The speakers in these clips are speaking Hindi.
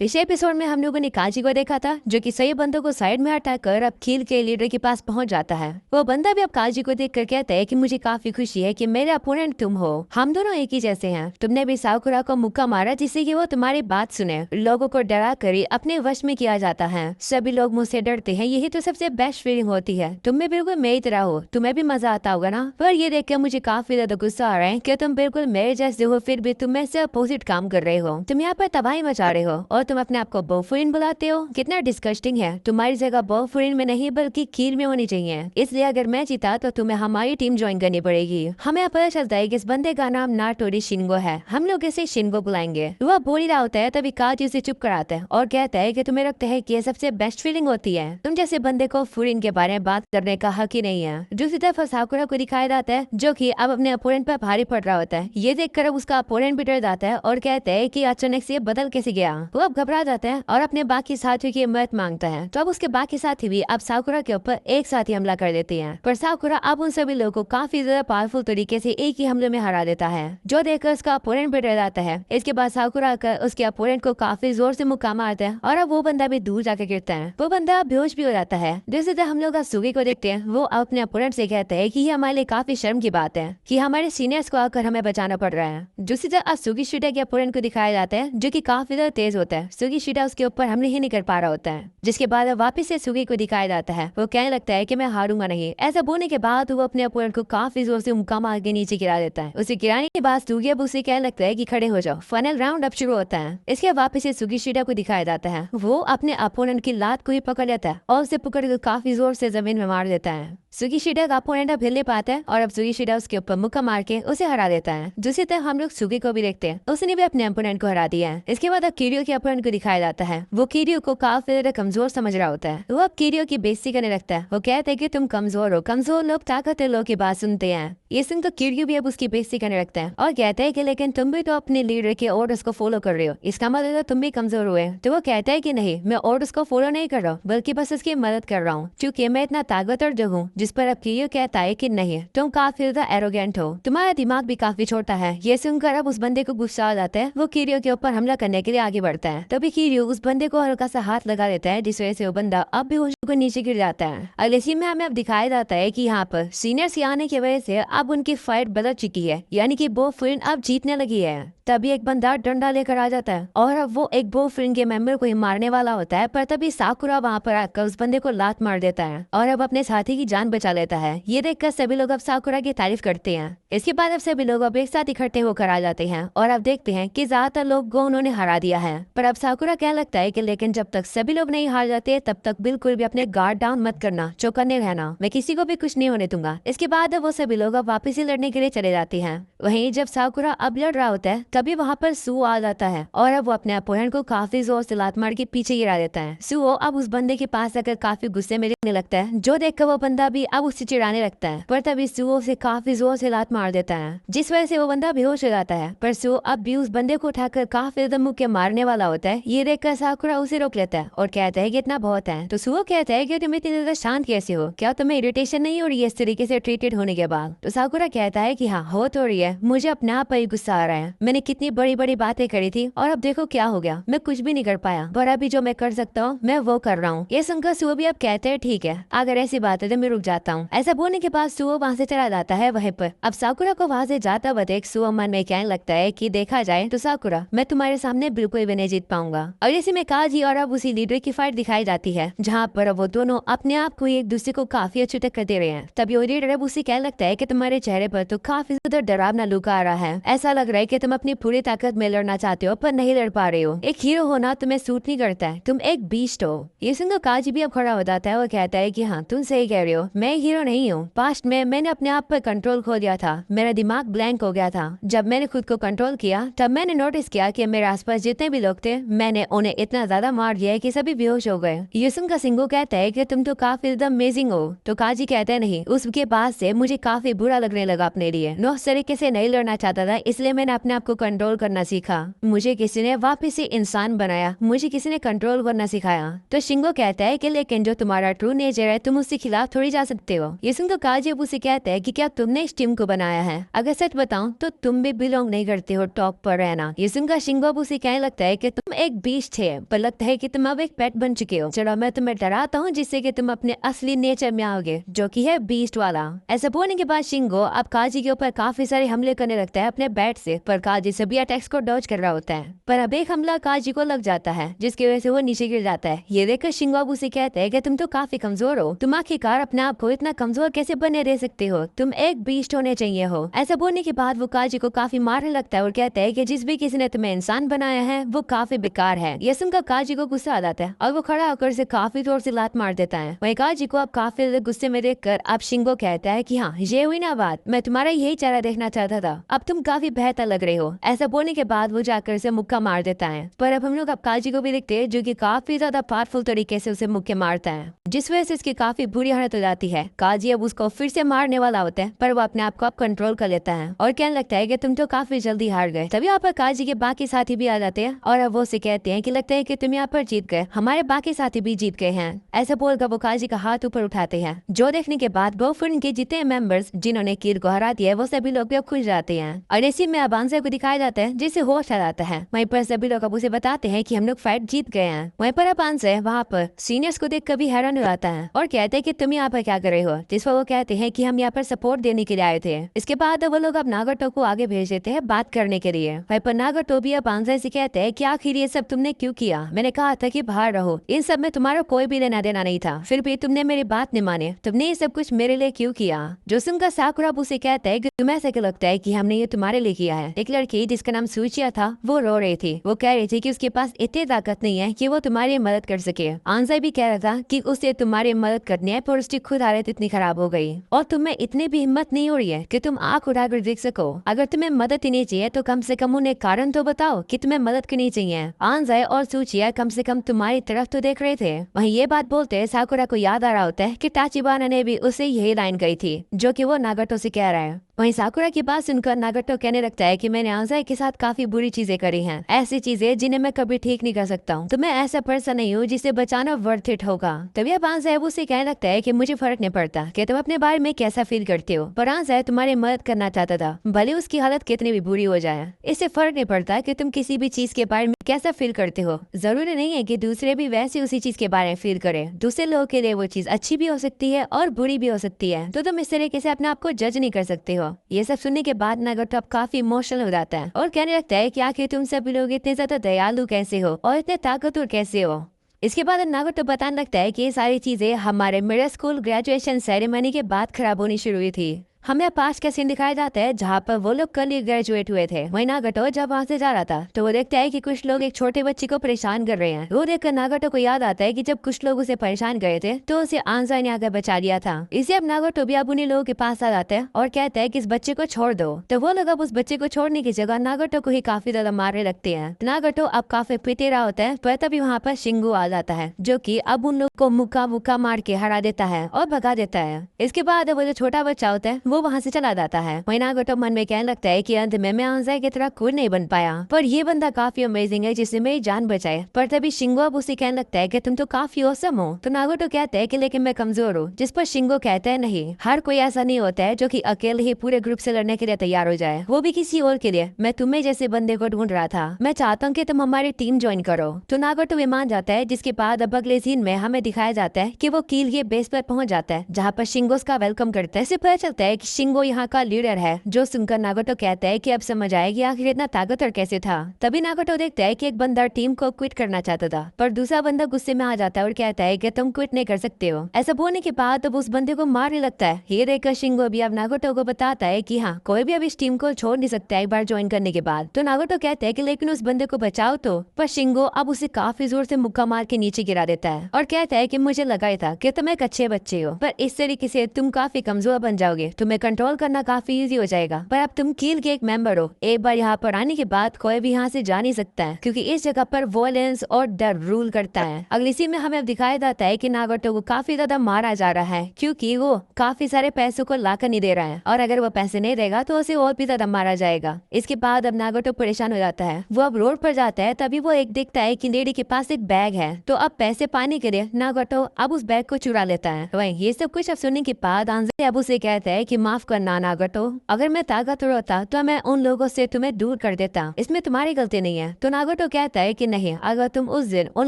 पिछले एपिसोड में हम लोगों ने काजी को देखा था जो कि सही बंदों को साइड में हटाकर अब खील के लीडर के पास पहुंच जाता है। वो बंदा भी अब काजी को देखकर कहता है कि मुझे काफी खुशी है कि मेरे अपोनेंट तुम हो, हम दोनों एक ही जैसे हैं। तुमने भी साकुरा को मुक्का मारा जिससे कि वो तुम्हारी बात सुने। लोगों को डरा कर अपने वश में किया जाता है। सभी लोग मुझसे डरते हैं, यही तो सबसे बेस्ट फीलिंग होती है। तुम भी बिल्कुल मेरी तरह हो, तुम्हें भी मजा आता होगा ना। पर ये देख कर मुझे काफी ज्यादा गुस्सा आ रहा है कि तुम बिल्कुल मेरे जैसे हो, फिर भी तुम से अपोजिट काम कर रहे हो। तुम यहाँ पर तबाही मचा रहे हो और तुम अपने आप को बॉयफ्रेंड बुलाते हो। कितना डिस्कस्टिंग है। तुम्हारी जगह बॉयफ्रेंड में नहीं बल्कि खीर में होनी चाहिए। इसलिए अगर मैं जीता तो तुम्हें हमारी टीम ज्वाइन करनी पड़ेगी। हमें पता चलता है कि इस बंदे का नाम नाटोरी शिनगो है। हम लोग इसे शिनगो बुलाएंगे। वह बोल ही रहा होता है तभी काजी उसे चुप कराता है और कहता है कि तुम्हें लगता है कि ये सबसे बेस्ट फीलिंग होती है। तुम जैसे बंदे को फूरिन के बारे में बात करने का हक ही नहीं है। दूसरी तरफ साकुरा को दिखाया जाता है जो कि अब अपने अपोनेंट पर भारी पड़ रहा होता है। ये देखकर अब उसका अपोनेंट भी डर जाता है और कहता है कि अचानक से बदल कैसे गया। वो अब घबरा जाता है और अपने बाकी साथियों की मदद मांगता है। तो अब उसके बाकी साथी भी अब साकुरा के ऊपर एक साथ ही हमला कर देते हैं। पर साकुरा अब उन सभी लोगों को काफी ज्यादा पावरफुल तरीके से एक ही हमले में हरा देता है, जो देखकर उसका अपोनेंट भी डर जाता है। इसके बाद साकुरा उसके अपोनेंट को काफी जोर से मुक्का मारता है और अब वो बंदा भी दूर जाकर गिरता है। वो बंदा बेहोश भी हो जाता है। दूसरी तरफ हम लोग सुगी को देखते हैं। वो अपने अपोनेंट से कहते हैं कि ये हमारे लिए काफी शर्म की बात है कि हमारे सीनियर्स को आकर हमें बचाना पड़ रहा है। दूसरी तरफ सुगी शिडा के अपोनेंट को दिखाया जाता है जो कि काफी ज्यादा तेज होता है। सुगी शिडा उसके ऊपर हमले ही नहीं कर पा रहा होता है, जिसके बाद वापस से सुगी को दिखाया जाता है। वो कहने लगता है कि मैं हारूंगा नहीं। ऐसा बोलने के बाद वो अपने अपोनेंट को काफी जोर से मुक्का मार के नीचे गिरा देता है। उसे गिराने के बाद सुगी अब उसे कहने लगता है कि खड़े हो जाओ, फाइनल राउंड अब शुरू होता है। इसके बाद वापस से सुगी शिडा को दिखाया जाता है। वो अपने अपोनेंट की लात को ही पकड़ लेता है और उसे पकड़ काफी जोर से जमीन में मार देता है। सुगी शिडा का अपोनेंट अब हिलने पाता है और अब सुगी शिडा उसके ऊपर मुक्का मार के उसे हरा देता है। दूसरी तरफ हम लोग सुगी को भी देखते हैं, उसने भी अपने अपोनेंट को हरा दिया है। इसके बाद अब किरियो के अपोनेंट को दिखाया जाता है। वो किरियो को काफी ज्यादा कमजोर समझ रहा होता है। वो अब किरियो की बेइज्जती करने लगता है। वो कहता है कि तुम कमजोर हो, कमजोर लोग ताकतवर लोग की बात सुनते हैं। ये सुनकर किरियो भी अब उसकी बेइज्जती करने लगता है और कहता है कि लेकिन तुम भी तो अपने लीडर के ऑर्डर्स को फॉलो कर रहे हो, इसका मतलब तुम भी कमजोर हुए। तो वो कहता है कि नहीं, मैं ऑर्डर्स को फॉलो नहीं कर रहा हूँ बल्कि बस उसकी मदद कर रहा हूँ क्योंकि मैं इतना ताकतवर जो हूँ। जिस पर अब किरियो कहता है कि नहीं, तुम काफी ज्यादा एरोगेंट हो, तुम्हारा दिमाग भी काफी छोटा है। ये सुनकर अब उस बंदे को गुस्सा आ जाता है। वो किरियो के ऊपर हमला करने के लिए आगे बढ़ता है। तभी किरियो उस बंदे को हल्का सा हाथ लगा देता है, जिस वजह से वो बंदा अब भी होकर नीचे गिर जाता है। अगले सीन में हमें अब दिखाया जाता है कि यहाँ पर सीनियर्स आने की वजह से अब उनकी फाइट बदल चुकी है, यानी कि बॉयफ्रेंड अब जीतने लगी है। तभी एक बंदा डंडा लेकर आ जाता है और अब वो एक बॉयफ्रेंड के मेंबर को ही मारने वाला होता है। पर तभी साकुरा वहाँ पर आकर उस बंदे को लात मार देता है और अब अपने साथी की जान बचा लेता है। ये देखकर सभी लोग अब साकुरा की तारीफ करते हैं। इसके बाद अब सभी लोग अब एक साथ इकट्ठे होकर आ जाते हैं और अब देखते हैं कि ज्यादातर लोग को उन्होंने हरा दिया है। पर अब साकुरा क्या लगता है कि लेकिन जब तक सभी लोग नहीं हार जाते तब तक बिल्कुल भी अपने गार्ड डाउन मत करना, चौकन्ने रहना, मैं किसी को भी कुछ नहीं होने दूंगा। इसके बाद वो सभी लोग अब वापस ही लड़ने के लिए चले जाते हैं। वहीं जब साकुरा अब लड़ रहा होता है तभी वहाँ पर सुओ आ जाता है और अब वो अपने अपोनेंट को काफी जोर से लात मार के पीछे गिरा देता है। सुओ अब उस बंदे के पास आकर काफी गुस्से में दिखने लगता है, जो देखकर वो बंदा भी अब उससे चिढ़ाने लगता है। पर तभी सुओ से काफी जोर से लात मार देता है, जिस वजह से वो बंदा बेहोश हो जाता है। पर सुओ अब भी उस बंदे को उठाकर काफी दम मुक्के मारने वाला होता है। ये देखकर साकुरा उसे रोक लेता है और कहता है कि इतना बहुत है। तो सुओ कहता है कि तुम इतनी ज्यादा शांत कैसे हो, क्या तुम्हें इरिटेशन नहीं हो रही है इस तरीके से ट्रीटेड होने के बाद? तो साकुरा कहता है कि हाँ हो तो रही है, मुझे अपने आप पर ही गुस्सा आ रहा है। मैंने कितनी बड़ी बड़ी बातें करी थी और अब देखो क्या हो गया, मैं कुछ भी नहीं कर पाया, पर अभी जो मैं कर सकता हूँ मैं वो कर रहा हूँ। ये सुनकर सुओ भी अब कहते हैं ठीक है, अगर ऐसी बात है तो मैं रुक जाता हूँ। ऐसा बोलने के बाद सुओ वहाँ से चला जाता है। वहीं पर अब साकुरा को वहाँ से जाता हुआ देख सुओ मन में कहने लगता है कि देखा जाए तो साकुरा, मैं तुम्हारे सामने बिल्कुल भी नहीं जीत पाऊंगा। और इसी में काजी और अब उसी लीडर की फाइट दिखाई जाती है, जहाँ पर वो दोनों अपने आप को एक दूसरे को काफी अच्छी टक्कर दे रहे हैं। तभी वो लीडर अब उसे कहने लगता है कि तुम्हारे चेहरे पर तो काफी ज्यादा डरावना लुक आ रहा है, ऐसा लग रहा है कि तुम अपनी पूरी ताकत में लड़ना चाहते हो पर नहीं लड़ पा रहे हो। एक हीरो होना तुम्हें सूट नहीं करता है, तुम एक बीस्ट हो। ये सुनकर काजी भी अब खड़ा हो जाता है और कहता है कि हाँ तुम सही कह रहे हो, मैं हीरो नहीं हूँ। पास्ट में मैंने अपने आप पर कंट्रोल खो दिया था, मेरा दिमाग ब्लैंक हो गया था। जब मैंने खुद को कंट्रोल किया तब मैंने नोटिस किया कि मेरे आसपास जितने भी लोग थे मैंने उन्हें इतना ज्यादा मार दिया है कि सभी बेहोश हो गए। ये सुनकर सिंगो कहने कहता है कि तुम तो काफी अमेजिंग हो। तो काजी कहता है नहीं, उसके बाद से मुझे काफी बुरा लगने लगा अपने लिए। मैं उस तरीके से नहीं लड़ना चाहता था, इसलिए मैंने अपने आप को कंट्रोल करना सीखा। मुझे किसी ने वापस से इंसान बनाया, मुझे किसी ने कंट्रोल करना सिखाया। तो शिंगो कहता है कि लेकिन जो तुम्हारा ट्रू नेचर है तुम उसके खिलाफ थोड़ी जा सकते हो। ये सुनकर काजी अब उसे कहता है कि क्या तुमने इस टीम को बनाया है? अगर सच बताऊं तो तुम भी बिलोंग नहीं करते हो टॉप पर रहना। ये सुनकर शिंगो अब उसे कहने लगता है कि तुम एक बीस्ट है, पर लगता है कि तुम अब एक पेट बन चुके हो। चलो मैं तुम्हें डराता हूँ जिससे कि तुम अपने असली नेचर में आओगे, जो कि है बीस्ट वाला। ऐसा बोलने के बाद शिंगो अब काजी के ऊपर काफी सारे हमले करने लगता है अपने बैट से, पर काजी सभी अटैक्स को डॉज कर रहा होता है। पर अब एक हमला काजी को लग जाता है जिसकी वजह से वो नीचे गिर जाता है। ये देखकर शिंगो अब उसे कहता है कि तुम तो काफी कमजोर हो, तुम आखिरकार अपने आप को इतना कमजोर कैसे बने रह सकते हो, तुम एक बीस्ट होने चाहिए हो। ऐसा बोलने के बाद वो काजी को काफी मारने लगता है और कहता है कि जिस भी किसी ने तुम्हें इंसान बनाया है वो काफी बेकार है। ये सुनकर काजी को गुस्सा आ जाता है और वो खड़ा होकर उसे काफी जोर से लात मार देता है। वहीं काजी को अब काफी गुस्से में देखकर अब शिंगो कहता है कि हाँ ये हुई ना बात, मैं तुम्हारा यही चेहरा देखना चाहता था, अब तुम काफी बेहतर लग रहे हो। ऐसा बोलने के बाद वो जाकर उसे मुक्का मार देता है। पर अब हम लोग अब काजी को भी देखते हैं जो कि काफी ज्यादा पावरफुल तरीके से उसे मुक्के मारता है, जिस वजह से इसकी काफी बुरी हालत हो जाती है। काजी अब उसको फिर से मारने वाला होता है, पर वो अपने आप को अब कंट्रोल कर लेता है और कहने लगता है कि तुम तो काफी जल्दी हार गए। तभी यहाँ पर काजी के बाकी साथी भी आ जाते हैं और अब वो उसे कहते हैं कि लगता है कि तुम यहाँ पर जीत गए, हमारे बाकी साथी भी जीत गए हैं। ऐसा बोलकर वो काजी का हाथ ऊपर उठाते हैं, जो देखने के बाद बॉयफ्रेंड के जितने मेंबर्स जिन्होंने कीर को हरा दिया वो सभी लोग भी अब खुश जाते हैं। और इसी में अब आंसर को दिखाया जाता है जिससे होश आ जाता है। वहीं पर सभी लोग अब उसे बताते हैं कि हम लोग फाइट जीत गए हैं। वहीं पर अब आंसर वहाँ पर सीनियर्स को देख कभी हैरान हो जाता है और कहते हैं कि तुम यहाँ पर क्या कर रहे हो, जिस पर वो कहते हैं कि हम यहाँ पर सपोर्ट देने के लिए आए थे। इसके बाद वो लोग अब नागाटो को आगे भेज देते हैं बात करने के लिए। वहीं पर नागाटो भी अब आंसर से कहते हैं कि आखिर ये सब तुमने क्यों किया, मैंने कहा था कि बाहर रहो, इन सब में तुम्हारा कोई भी लेना देना नहीं था, फिर भी तुमने मेरी बात नहीं माने, तुमने ये सब कुछ मेरे लिए क्यों किया। जो सुनकर साकुरा उसे कहता है कि तुम्हें ऐसा क्यों लगता है कि हमने ये तुम्हारे लिए किया है। एक लड़की जिसका नाम सूचिया था वो रो रही थी, वो कह रही थी कि उसके पास इतनी ताकत नहीं है कि वो तुम्हारी मदद कर सके। आंसर भी कह रहा था कि उसे तुम्हारी मदद करनी है, पर उसकी खुद हालत इतनी खराब हो गई और तुम्हें इतनी भी हिम्मत नहीं हो रही है कि तुम आंख उठाकर देख सको। अगर तुम्हें मदद ही नहीं चाहिए तो कम से कम उन्हें कारण तो बताओ कि तुम्हें मदद करनी चाहिए। आंसर और सूचिया कम से कम तुम्हारी तरफ तो देख रहे थे। वहीं ये बात बोलते साकुरा को याद आ रहा होता है कि टाचिबाना ने भी उसे यही लाइन कही थी जो कि वो नागाटो से कह रहा है। वहीं साकुरा की बात सुनकर नागाटो कहने लगता है कि मैंने आंसर के साथ काफी बुरी चीजें करी हैं, ऐसी चीजें जिन्हें मैं कभी ठीक नहीं कर सकता हूँ, तो मैं ऐसा पर्सन नहीं हूँ जिसे बचाना वर्थ इट होगा। तभी अब आंसर उसे कहने लगता है कि मुझे फर्क नहीं पड़ता कि तुम अपने बारे में कैसा फील करते हो, पर आंसर तुम्हारी मदद करना चाहता था, भले उसकी हालत कितनी भी बुरी हो जाए। इससे फर्क नहीं पड़ता कि तुम किसी भी चीज के बारे में कैसा फील करते हो, जरूरी नहीं है कि दूसरे भी वैसे उसी चीज के बारे में फील करें। दूसरे लोगों के लिए वो चीज अच्छी भी हो सकती है और बुरी भी हो सकती है, तो तुम इस तरीके से अपने आप को जज नहीं कर सकते हो। ये सब सुनने के बाद नागाटो अब काफी इमोशनल हो जाता है और कहने लगता है कि आखिर तुम सभी लोग इतने ज्यादा दयालु कैसे हो और इतने ताकतवर कैसे हो। इसके बाद नागाटो बताने लगता है कि ये सारी चीजें हमारे मिडिल स्कूल ग्रेजुएशन सेरेमनी के बाद खराब होनी शुरू हुई थी। हमें पास का सीन दिखाया जाता है जहाँ पर वो लोग कल ही ग्रेजुएट हुए थे। वहीं नागाटो जब वहाँ से जा रहा था तो वो देखता है कि कुछ लोग एक छोटे बच्चे को परेशान कर रहे हैं। वो देखकर नागाटो को याद आता है कि जब कुछ लोग उसे परेशान करे थे तो उसे आंसर ने आकर बचा लिया था। इसे अब नागाटो भी अब उन्हीं लोगों के पास आ जाता है और कहता है कि इस बच्चे को छोड़ दो। तो वो लोग अब उस बच्चे को छोड़ने की जगह नागाटो को ही काफी ज्यादा मारने लगते हैं। नागाटो अब काफी पिटे रहा होता है, पर तभी वहाँ पर शिंगो आ जाता है जो की अब उन लोग को मुक्का मुक्का मार के हरा देता है और भगा देता है। इसके बाद वो जो छोटा बच्चा होता है वो वहाँ से चला जाता है। वहीं नागाटो मन में कहने लगता है कि अंत में मैं आंसर की तरह कोई नहीं बन पाया, पर ये बंदा काफी अमेजिंग है जिसने मेरी जान बचाई। पर तभी शिंगो अब उसे कहने लगता है कि तुम तो काफी औसम हो। तो नागाटो कहता है कि लेकिन मैं कमजोर हूँ, जिस पर शिंगो कहता है नहीं, हर कोई ऐसा नहीं होता है जो कि अकेले ही पूरे ग्रुप से लड़ने के लिए तैयार हो जाए, वो भी किसी और के लिए। मैं तुम्हें जैसे बंदे को ढूंढ रहा था, मैं चाहता हूँ कि तुम हमारी टीम ज्वाइन करो। तो नागाटो भी मान जाता है, जिसके बाद अब अगले सीन में हमें दिखाया जाता है कि वो कील के बेस पर पहुंच जाता है जहाँ पर शिंगो का वेलकम करता है। इससे पता चलता है कि शिंगो यहाँ का लीडर है, जो सुनकर नागाटो कहता है कि अब समझ आएगी आखिर इतना ताकतवर कैसे था। तभी नागाटो देखता है कि एक बंदा टीम को क्विट करना चाहता था, पर दूसरा बंदा गुस्से में आ जाता है और कहता है कि तुम क्विट नहीं कर सकते हो। ऐसा बोलने के बाद अब उस बंदे को मारने लगता है। ये देखकर शिंगो भी अब नागाटो को बताता है कि हाँ, कोई भी अब इस टीम को छोड़ नहीं सकता एक बार ज्वाइन करने के बाद। तो नागाटो कहता है कि लेकिन उस बंदे को बचाओ तो, पर शिंगो अब उसे काफी जोर से मुक्का मार के नीचे गिरा देता है और कहता है कि मुझे लगा था कि तुम एक अच्छे बच्चे हो, पर इस तरीके से तुम काफी कमजोर बन जाओगे, तो तुम्हें कंट्रोल करना काफी इजी हो जाएगा। पर अब तुम कील के एक मेंबर हो, एक बार यहाँ पर आने के बाद कोई भी यहाँ से जा नहीं सकता है, क्योंकि इस जगह पर वॉयलेंस और डर रूल करता है। अगली सीन में हमें अब दिखाया जाता है कि नागोटो को काफी ज्यादा मारा जा रहा है, क्योंकि वो काफी सारे पैसों को लाकर नहीं दे रहा है, और अगर वो पैसे नहीं देगा तो उसे और भी ज्यादा मारा जाएगा। इसके बाद अब नागोटो परेशान हो जाता है, वो अब रोड पर जाता है। तभी वो एक देखता है कि लेडी के पास एक बैग है, तो अब पैसे पाने के लिए नागोटो अब उस बैग को चुरा लेता है। वही ये सब कुछ अब सुनने के बाद आंजे अब उसे कहता है कि माफ करना नागोटो, अगर मैं ताकतवर होता तो मैं उन लोगों से तुम्हें दूर कर देता, इसमें तुम्हारी गलती नहीं है। तो नागोटो कहता है कि नहीं, अगर तुम उस दिन उन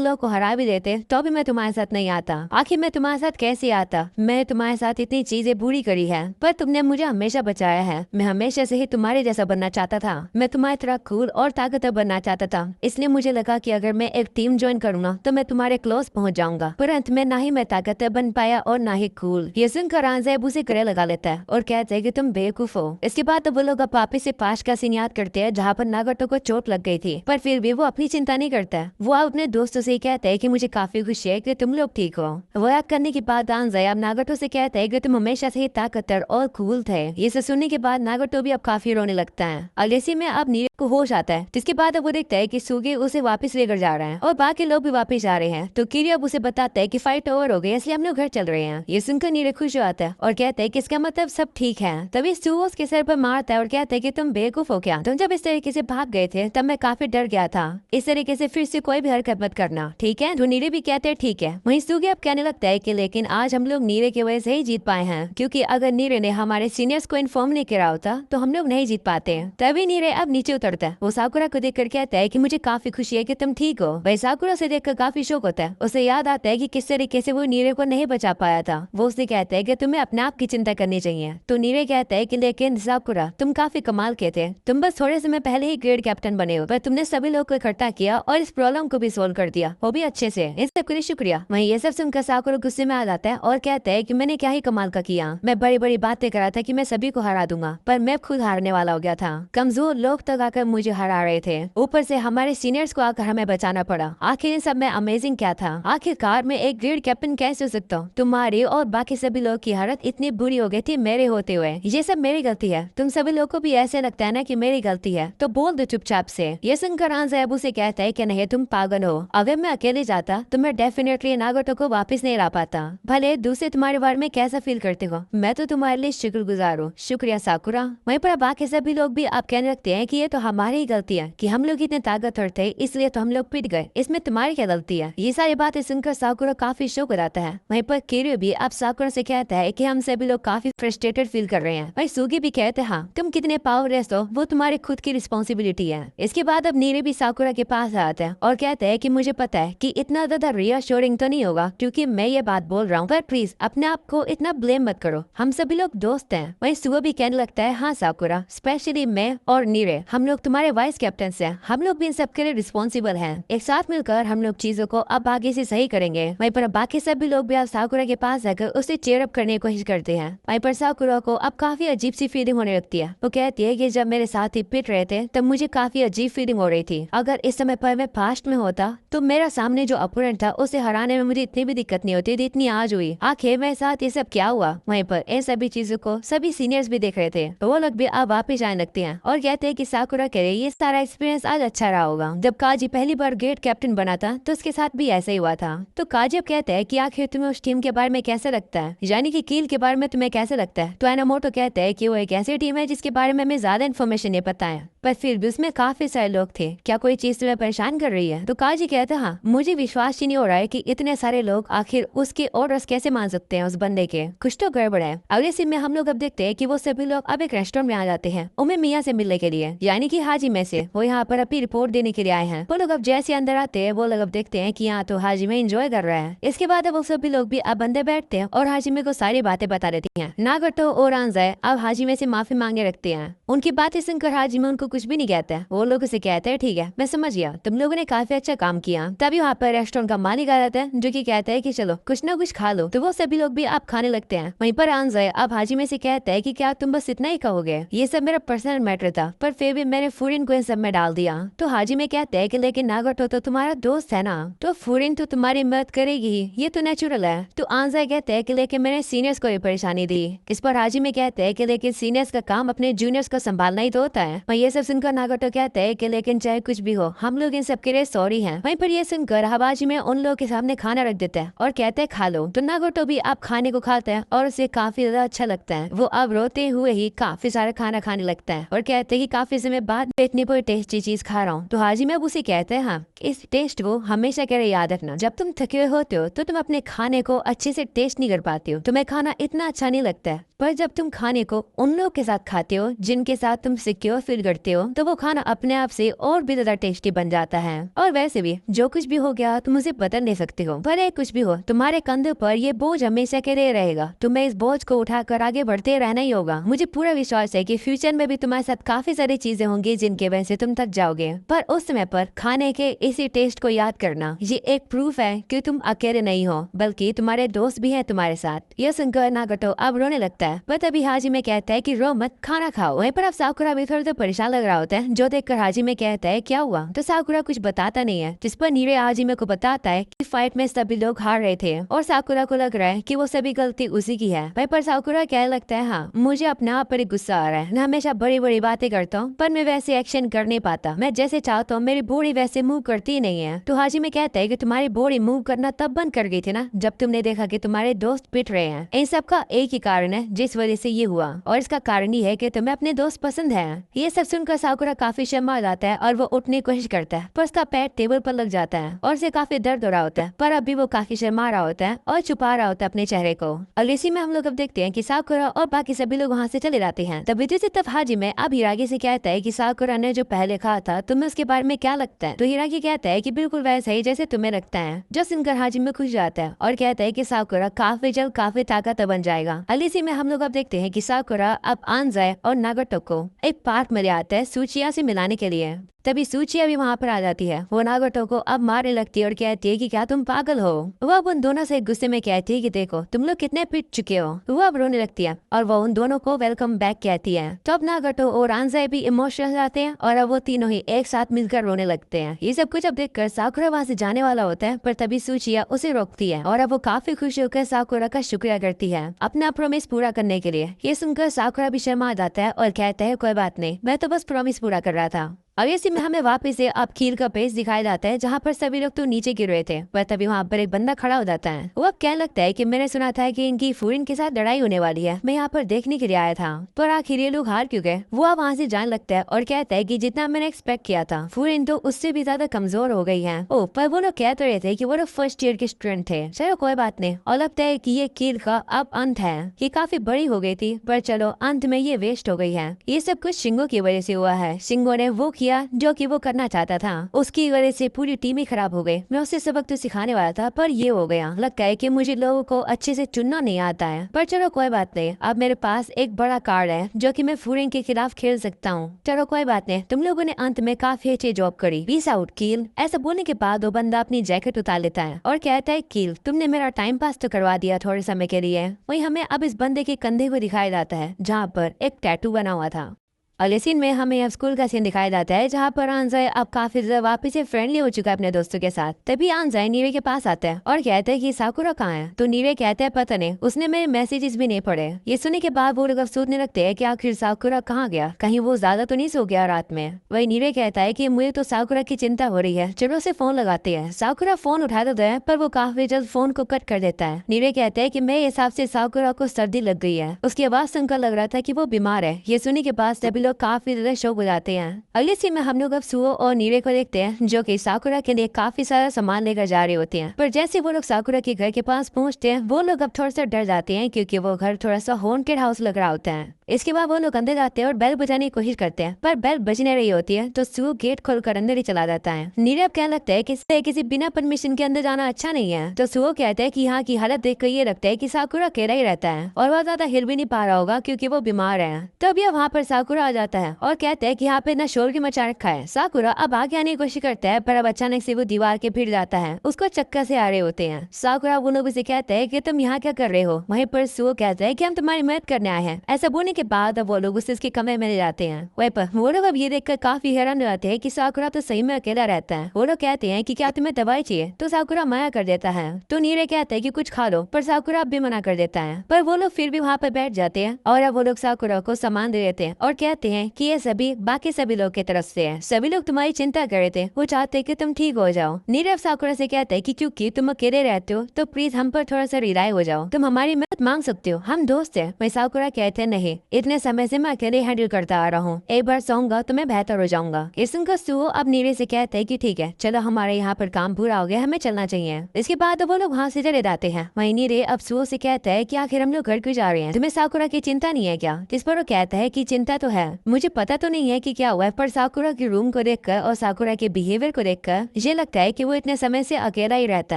लोगों को हरा भी देते तो भी मैं तुम्हारे साथ नहीं आता। आखिर मैं तुम्हारे साथ कैसे आता, मैं तुम्हारे साथ इतनी चीजें बुरी करी है, पर तुमने मुझे हमेशा बचाया है। मैं हमेशा से ही तुम्हारे जैसा बनना चाहता था, मैं तुम्हारी तरह कूल और ताकतवर बनना चाहता था, इसलिए मुझे लगा कि अगर मैं एक टीम ज्वाइन करूंगा तो मैं तुम्हारे क्लोज पहुंच जाऊंगा। परंतु मैं ना ही मैं ताकतवर बन पाया और ना ही कूल। ये सुनकर आंजेब उसे गले लगा लेता है और कहते हैं कि तुम बेवकूफ हो। इसके बाद वो लोग वापिस से पास का सीन याद करते हैं जहाँ पर नागोटो को चोट लग गई थी, पर फिर भी वो अपनी चिंता नहीं करता है। वो अपने दोस्तों से कहते हैं कि मुझे काफी खुशी है कि तुम लोग ठीक हो। वो याद करने के बाद आंजेब नागोटो से कहते हैं कि तुम हमेशा से ही ताकतवर और कूल थे। ये सब सुनने के बाद नागोटो भी अब काफी रोने लगता है। अगले सीन में अब नीरे को होश आता है, जिसके बाद अब वो देखता है कि सुगी उसे वापस लेकर जा रहा है और बाकी लोग भी वापस आ रहे हैं। तो किरियो अब उसे बताता है कि फाइट ओवर हो गई, इसलिए हम लोग घर चल रहे हैं। ये सुनकर नीरे खुश हो आता है और कहता है कि इसका मतलब सब ठीक है। तभी सू उसके सर पर मारता है और कहता है कि तुम बेवकूफ हो क्या, तुम जब इस तरीके से भाग गए थे तब मैं काफी डर गया था, इस तरीके से फिर से कोई भी हरकत मत करना, ठीक है। तो नीरे भी कहते हैं ठीक है। वहीं सुगी अब कहने लगता है कि लेकिन आज हम लोग नीरे की वजह से ही जीत पाए हैं, क्योंकि अगर नीरे ने हमारे सीनियर्स को इन्फॉर्म नहीं करा होता तो हम लोग नहीं जीत पाते। तभी नीरे अब नीचे उतरता है। वो साकुरा को देखकर कहता है कि मुझे काफी खुशी है कि तुम ठीक हो। वही साकुरा से देखकर काफी शौक होता है। उसे याद आता है कि किस तरीके से वो नीरे को नहीं बचा पाया था। वो उससे कहता है कि तुम्हें अपने आप की चिंता करनी चाहिए। तो नीरे कहता है कि लेकिन साकुरा तुम काफी कमाल के थे, तुम बस थोड़े समय पहले ही ग्रेड कैप्टन बने हो, पर तुमने सभी लोग को इकट्ठा किया और इस प्रॉब्लम को भी सोल्व कर दिया, वो भी अच्छे से। इन सब के लिए शुक्रिया। वहीं ये सब सुनकर साकुरा गुस्से में आ जाता है और कहता है कि मैंने क्या ही कमाल का किया, मैं बड़ी बड़ी बातें करा था कि मैं सभी को हरा दूंगा, पर मैं खुद हारने वाला हो गया था। कमजोर लोग तक आकर मुझे हरा रहे थे, ऊपर से हमारे सीनियर्स को आकर हमें बचाना पड़ा। आखिर इन सब में अमेजिंग क्या था, आखिरकार मैं एक ग्रेड कैप्टन कैसे हो सकता हूँ। तुम्हारी और बाकी सभी लोग की हालत इतनी बुरी हो गई थी मेरे होते हुए, ये सब मेरी गलती है। तुम सभी लोग को भी ऐसे लगता है ना कि मेरी गलती है, तो बोल दो चुपचाप से। ये सुनकर अबू से कहता है कि नहीं तुम पागल हो, अगर मैं अकेले जाता तो मैं डेफिनेटली नागोटो को वापस नहीं ला पाता। भले दूसरे तुम्हारे बारे में कैसा फील करते हो, मैं तो तुम्हारे लिए शुक्रगुजार हूँ। शुक्रिया साकुरा। वहीं पर बाकी सभी लोग भी आप कहने लगते हैं कि ये तो हमारी ही गलती है कि हम लोग इतने ताकतवर थे, इसलिए तो हम लोग पिट गए, इसमें तुम्हारी क्या गलती है। ये सारी बातें सुनकर साकुरा काफी शौक हो जाता है। वहीं पर किरियो भी अब साकुरा से कहता है कि हम सभी लोग काफी फ्रस्ट्रेटेड फील कर रहे हैं। वहीं सुगी भी कहते हैं हाँ तुम कितने पावरलेस हो वो तुम्हारी खुद की रिस्पॉन्सिबिलिटी है। इसके बाद अब नीरे भी साकुरा के पास आता है और कहते हैं कि मुझे पता है कि इतना ज्यादा रियश्योरिंग तो नहीं होगा क्योंकि मैं ये बात बोल रहा हूँ, पर प्लीज अपने आप को इतना ब्लेम मत करो, हम सभी लोग दोस्त हैं। वहीं सुगा भी कहने लगता है हाँ साकुरा, स्पेशली मैं और नीरे, हम लोग तुम्हारे वाइस कैप्टन हैं, हम लोग भी इन सब के लिए रिस्पॉन्सिबल हैं। एक साथ मिलकर हम लोग चीजों को अब आगे से सही करेंगे। वहीं पर बाकी सभी लोग भी अब साकुरा के पास जाकर उसे चेयर अप करने की कोशिश करते हैं। वहीं पर साकुरा को अब काफी अजीब सी फीलिंग होने लगती है। वो कहती है कि जब मेरे साथ ही पिट रहे थे तब मुझे काफी अजीब फीलिंग हो रही थी, अगर इस समय पर मैं पास्ट में होता तो मेरा सामने जो अपोनेंट था उसे हराने में मुझे इतनी भी दिक्कत नहीं होती जितनी आज हुई। आखिर मेरे साथ ये सब क्या हुआ। वहीं पर इन सभी चीजों को सभी सीनियर्स भी देख रहे थे, तो वो लोग भी अब वापस आने लगते हैं और कहते हैं कि साकुरा के लिए ये सारा एक्सपीरियंस आज अच्छा रहा होगा। जब काजी पहली बार ग्रेड कैप्टन बना था तो उसके साथ भी ऐसा ही हुआ था। तो काजी अब कहता है कि आखिर तुम्हें उस टीम के बारे में कैसे लगता है, यानी कि कील के बारे में तुम्हें कैसे लगता है। तो एनामोटो कहता है कि वो एक ऐसी टीम है जिसके बारे में हमें ज्यादा इन्फॉर्मेशन नहीं पता है, पर फिर भी उसमें काफी सारे लोग थे, क्या कोई चीज तुम्हें परेशान कर रही है। तो काजी कहता है हाँ मुझे विश्वास ही नहीं हो रहा है कि इतने सारे लोग आखिर उसके ऑर्डर्स कैसे मान सकते हैं उस बंदे के, कुछ तो गड़बड़ है। अगले सीन में हम लोग अब देखते हैं कि वो सभी लोग अब एक रेस्टोरेंट में आ जाते हैं उमे मियाँ से मिलने के लिए, यानी कि हाजी में से। वो यहाँ पर अपनी रिपोर्ट देने के लिए आए हैं। वो लोग अब जैसे अंदर आते हैं वो लोग अब देखते हैं कि यहाँ तो हाजी में एंजॉय कर रहा है। इसके बाद अब वो सभी लोग भी अब अंदर बैठते हैं और हाजिमे को सारी बातें बता देती हैं। नागोटो और आंजाए अब हाजिमे से माफी मांगने रखते हैं। उनकी बातें सुनकर हाजिमे उनको कुछ भी नहीं कहता है। वो लोग उसे कहते हैं ठीक है मैं समझ गया, तुम लोगों ने काफी अच्छा काम किया। तभी वहाँ पर रेस्टोरेंट का मालिक आ जाता है जो कि कहता है कि चलो कुछ ना कुछ खा लो। तो वो सभी लोग भी अब खाने लगते हैं। वहीं पर आंजाए अब हाजिमे से कहता है कि क्या तुम बस इतना ही कहोगे, ये सब मेरा पर्सनल मैटर था, पर फिर भी मैंने फूरिन को इन सब में डाल दिया। तो हाजिमे कहते हैं कि लेकिन नागोटो तो तुम्हारा दोस्त है ना, तो फूरिन तो तुम्हारी मदद करेगी, ये तो नेचुरल है। तो आंजाए कहते हैं कि लेकिन मैंने सीनियर्स को भी परेशानी दी। इस पर और हाजिमे कहते हैं कि लेकिन सीनियर्स का काम अपने जूनियर्स को संभालना ही तो होता है। वहीं ये सब सुनकर नागोटो कहते हैं कि लेकिन चाहे कुछ भी हो हम लोग इन सब के लिए सॉरी हैं। वहीं पर ये सुनकर हाजिमे उन लोगों के सामने खाना रख देता है और कहते हैं खा लो। तो नागोटो भी आप खाने को खाता है और उसे काफी ज्यादा अच्छा लगता है। वो अब रोते हुए ही काफी सारा खाना खाने लगता है और कहते हैं कि काफी समय बाद इतनी कोई टेस्टी चीज खा रहा हूँ। तो हाजिमे अब उसे कहते हैं हाँ इस टेस्ट को हमेशा के लिए याद रखना। जब तुम थके हुए होते हो तो तुम अपने खाने को अच्छे से टेस्ट नहीं कर पाते हो, तुम्हें खाना इतना अच्छा नहीं लगता है। पर जब तुम खाने को उन लोग के साथ खाते हो जिनके साथ तुम सिक्योर फील करते हो तो वो खाना अपने आप से और भी ज्यादा टेस्टी बन जाता है। और वैसे भी जो कुछ भी हो गया तुम उसे बदल नहीं सकते हो, भले कुछ भी हो तुम्हारे कंधे पर ये बोझ हमेशा के लिए रहेगा। तुम्हें इस बोझ को उठाकर आगे बढ़ते रहना ही होगा। मुझे पूरा विश्वास है कि फ्यूचर में भी तुम्हारे साथ काफी सारी चीजें होंगी जिनके वजह से तुम थक जाओगे, पर उस समय पर खाने के इसी टेस्ट को याद करना ये एक प्रूफ है कि तुम अकेले नहीं हो बल्कि तुम्हारे दोस्त भी हैं तुम्हारे साथ। यह सुनकर नागोटो अब रोने लगता है। पर तभी हाजिमे कहता है कि रो मत, खाना खाओ। वहीं पर अब साकुरा भी थोड़ा परेशान लग रहा होता है, जो देखकर हाजिमे कहता है क्या हुआ। तो साकुरा कुछ बताता नहीं है, जिस पर नीरे हाजिमे को बताता है कि फाइट में सभी लोग हार रहे थे और साकुरा को लग रहा है कि वो सभी गलती उसी की है। वहीं पर साकुरा कहने लगता है हाँ मुझे अपने आप पर गुस्सा आ रहा है, मैं हमेशा बड़ी बड़ी बातें करता हूँ पर मैं वैसे एक्शन कर नहीं पाता, मैं जैसे चाहता हूँ मेरी बॉडी वैसे मूव करती नहीं है। तो हाजिमे कहता है कि तुम्हारी बॉडी मूव करना तब बंद कर गई थी ना जब तुमने देखा कि तुम्हारे दोस्त पिट रहे हैं। इन सब का एक ही कारण है जिस वजह से ये हुआ और इसका कारण ये है कि तुम्हें अपने दोस्त पसंद है। ये सब सुनकर साकुरा काफी शर्मा जाता है और वो उठने की कोशिश करता है पर उसका पैर टेबल पर लग जाता है और उसे काफी दर्द हो रहा होता है, पर अभी वो काफी शर्मा रहा होता है और छुपा रहा होता है अपने चेहरे को। और इसी में हम लोग अब देखते हैं कि साकुरा और बाकी सभी लोग वहाँ से चले जाते हैं। तभी दूसरी तरफ हाजिमे अब हिरागी से कहता है कि साकुरा ने जो पहले कहा था तुम्हें उसके बारे में क्या लगता है। तो हिरागी कहता है कि बिल्कुल वैसा ही जैसे तुम्हें लगता है। जो सुनकर हाजिमे खुश जाता है और कहता है कि साकुरा काफी जल्द काफी ताकत बन जाएगा। इसी में हम लोग अब देखते हैं कि साकुरा अब आनजाए और नागोटो को एक पार्क में ले आता है सूचिया से मिलाने के लिए। तभी सूचिया भी वहाँ पर आ जाती है। वो नागोटो को अब मारने लगती है और कहती है कि क्या तुम पागल हो। वो अब उन दोनों से गुस्से में कहती है कि देखो तुम लोग कितने पिट चुके हो। वो अब रोने लगती है और वो उन दोनों को वेलकम बैक कहती है। तो अब नागोटो और आनजाए भी इमोशनल जाते हैं और अब वो तीनों ही एक साथ मिलकर रोने लगते हैं। ये सब कुछ अब देखकर साकुरा वहाँ से जाने वाला होता है, पर तभी सूचिया उसे रोकती है और अब वो काफी खुश होकर साकुरा का शुक्रिया करती है अपना प्रॉमिस पूरा करने के लिए। ये सुनकर साकुरा भी शर्मा जाता है और कहता है कोई बात नहीं, मैं तो बस प्रॉमिस पूरा कर रहा था। अब इसी में हमें वापस से अब खील का पेज दिखाया जाता है जहाँ पर सभी लोग तो नीचे गिर रहे थे, पर तभी वहाँ पर एक बंदा खड़ा हो जाता है। वो अब कहने लगता है कि मैंने सुना था कि इनकी फूरिन के साथ लड़ाई होने वाली है, मैं यहाँ पर देखने के लिए आया था, पर आखिर ये लोग हार क्यों गए। वो अब वहाँ से जाने लगता है और कहता है कि जितना मैंने एक्सपेक्ट किया था फूरिन तो उससे भी ज्यादा कमजोर हो गई है। ओ पर वो लोग कह तो रहे थे कि वो लोग फर्स्ट ईयर के स्टूडेंट थे। चलो कोई बात नहीं, और लगता है कि ये खील का अब अंत है। ये काफी बड़ी हो गई थी पर चलो अंत में ये वेस्ट हो गई है। ये सब कुछ शिंगो की वजह से हुआ है। शिंगो ने वो किया जो कि वो करना चाहता था, उसकी वजह से पूरी टीम ही खराब हो गई। मैं उसे सबक तो सिखाने वाला था पर ये हो गया। लगता है कि मुझे लोगों को अच्छे से चुनना नहीं आता है, पर चलो कोई बात नहीं, अब मेरे पास एक बड़ा कार्ड है जो कि मैं फूरिन के खिलाफ खेल सकता हूँ। चलो कोई बात नहीं, तुम लोगों ने अंत में काफी अच्छी जॉब करी, पीस आउट कील। ऐसा बोलने के बाद वो बंदा अपनी जैकेट उतार लेता है और कहता है कील तुमने मेरा टाइम पास तो करवा दिया थोड़े समय के लिए। वही हमें अब इस बंदे के कंधे को दिखाया जाता है जहाँ पर एक टैटू बना हुआ था। अगले सीन में हमें अब स्कूल का सीन दिखाया जाता है जहाँ पर आनजाए अब काफी ज्यादा वापस से फ्रेंडली हो चुका है अपने दोस्तों के साथ। तभी आनजाए नीरे के पास आता है और कहता है कि साकुरा कहाँ है। तो नीरे कहता है पता नहीं, उसने मेरे मैसेजेस भी नहीं पढ़े। ये सुनने के बाद वो लोग अब सोचने लगते हैं कि आखिर साकुरा कहाँ गया, कहीं वो ज्यादा तो नहीं सो गया रात में। वही नीरे कहता है कि मुझे तो साकुरा की चिंता हो रही है, चलो उसे फोन लगाते हैं। साकुरा फोन उठा देता है पर वो काफी जल्द फोन को कट कर देता है। नीरे कहता है कि मेरे हिसाब से साकुरा को सर्दी लग गई है, उसकी आवाज सुनकर लग रहा था कि वो बीमार है। ये सुनने के बाद सभी लोग काफी ज्यादा शौक हो जाते हैं। अगले सीन में हम लोग अब सुओ और नीरे को देखते हैं जो कि साकुरा के लिए काफी सारा सामान लेकर जा रहे होते हैं, पर जैसे वो लोग साकुरा के घर के पास पहुंचते हैं वो लोग अब थोड़ा सा डर जाते हैं क्योंकि वो घर थोड़ा सा हॉन्टेड हाउस लग रहा होता है। इसके बाद वो लोग अंदर जाते हैं और बेल बजाने की कोशिश करते हैं, पर बेल बज नहीं रही होती है। तो सुओ गेट खोलकर अंदर ही चला जाता है। नीरे अब कहने लगता है कि किसी बिना परमिशन के अंदर जाना अच्छा नहीं है। तो सुओ कहता है कि यहाँ की हालत देखकर ये लगता है कि साकुरा अकेला ही रहता है और वह ज्यादा हिल भी नहीं पा रहा होगा क्योंकि वो बीमार है। तो अभी वहाँ पर साकुरा आ जाता है और कहता है कि यहाँ पे इतना शोर की मचा रखा है। साकुरा अब आगे आने की कोशिश करता है पर अब अचानक से वो दीवार के भिड़ जाता है। उसको चक्कर से आ रहे होते हैं। साकुरा वो लोग उसे कहता है कि तुम यहाँ क्या कर रहे हो। वहीं पर सुओ कहता है कि हम तुम्हारी मदद करने आए हैं। ऐसा बोलने के बाद अब वो लोग उसके कमरे में ले जाते हैं। वहीं पर वो लोग अब ये देखकर काफी हैरान हो जाते हैं कि साकुरा तो सही में अकेला रहता है। वो लोग कहते हैं कि क्या तुम्हें दवाई चाहिए, तो साकुरा मना कर देता है। तो नीरे कहता है कि कुछ खा लो, पर साकुरा अब भी मना कर देता है। पर वो लोग फिर भी वहाँ पर बैठ जाते हैं और अब वो लोग साकुरा को सामान दे देते हैं और कहते हैं कि ये सभी बाकी सभी लोग की तरफ से है। सभी लोग तुम्हारी चिंता कर रहे थे, वो चाहते कि तुम ठीक हो जाओ। नीरव साकुरा से कहता है कि क्योंकि तुम अकेले रहते हो तो प्लीज हम पर थोड़ा सा रिलाई हो जाओ, तुम हमारी मदद मांग सकते हो, हम दोस्त हैं। मैं साकुरा कहते हैं नहीं, इतने समय से मैं अकेले हैंडल करता आ रहा हूँ, एक बार सोऊंगा तो मैं बेहतर हो जाऊंगा। ये सुनकर सुओ अब नीरे से कहते हैं कि ठीक है चलो, हमारे यहाँ पर काम पूरा हो गया, हमें चलना चाहिए। इसके बाद वो लोग वहाँ से चले जाते हैं। वहीं नीरे अब सुओ से कहता है कि आखिर हम लोग घर क्यों जा रहे हैं, तुम्हें साकुरा की चिंता नहीं है क्या। इस पर वो कहता है कि चिंता तो है, मुझे पता तो नहीं है कि क्या हुआ है, पर साकुरा के रूम को देखकर और साकुरा के बिहेवियर को देखकर ये लगता है कि वो इतने समय से अकेला ही रहता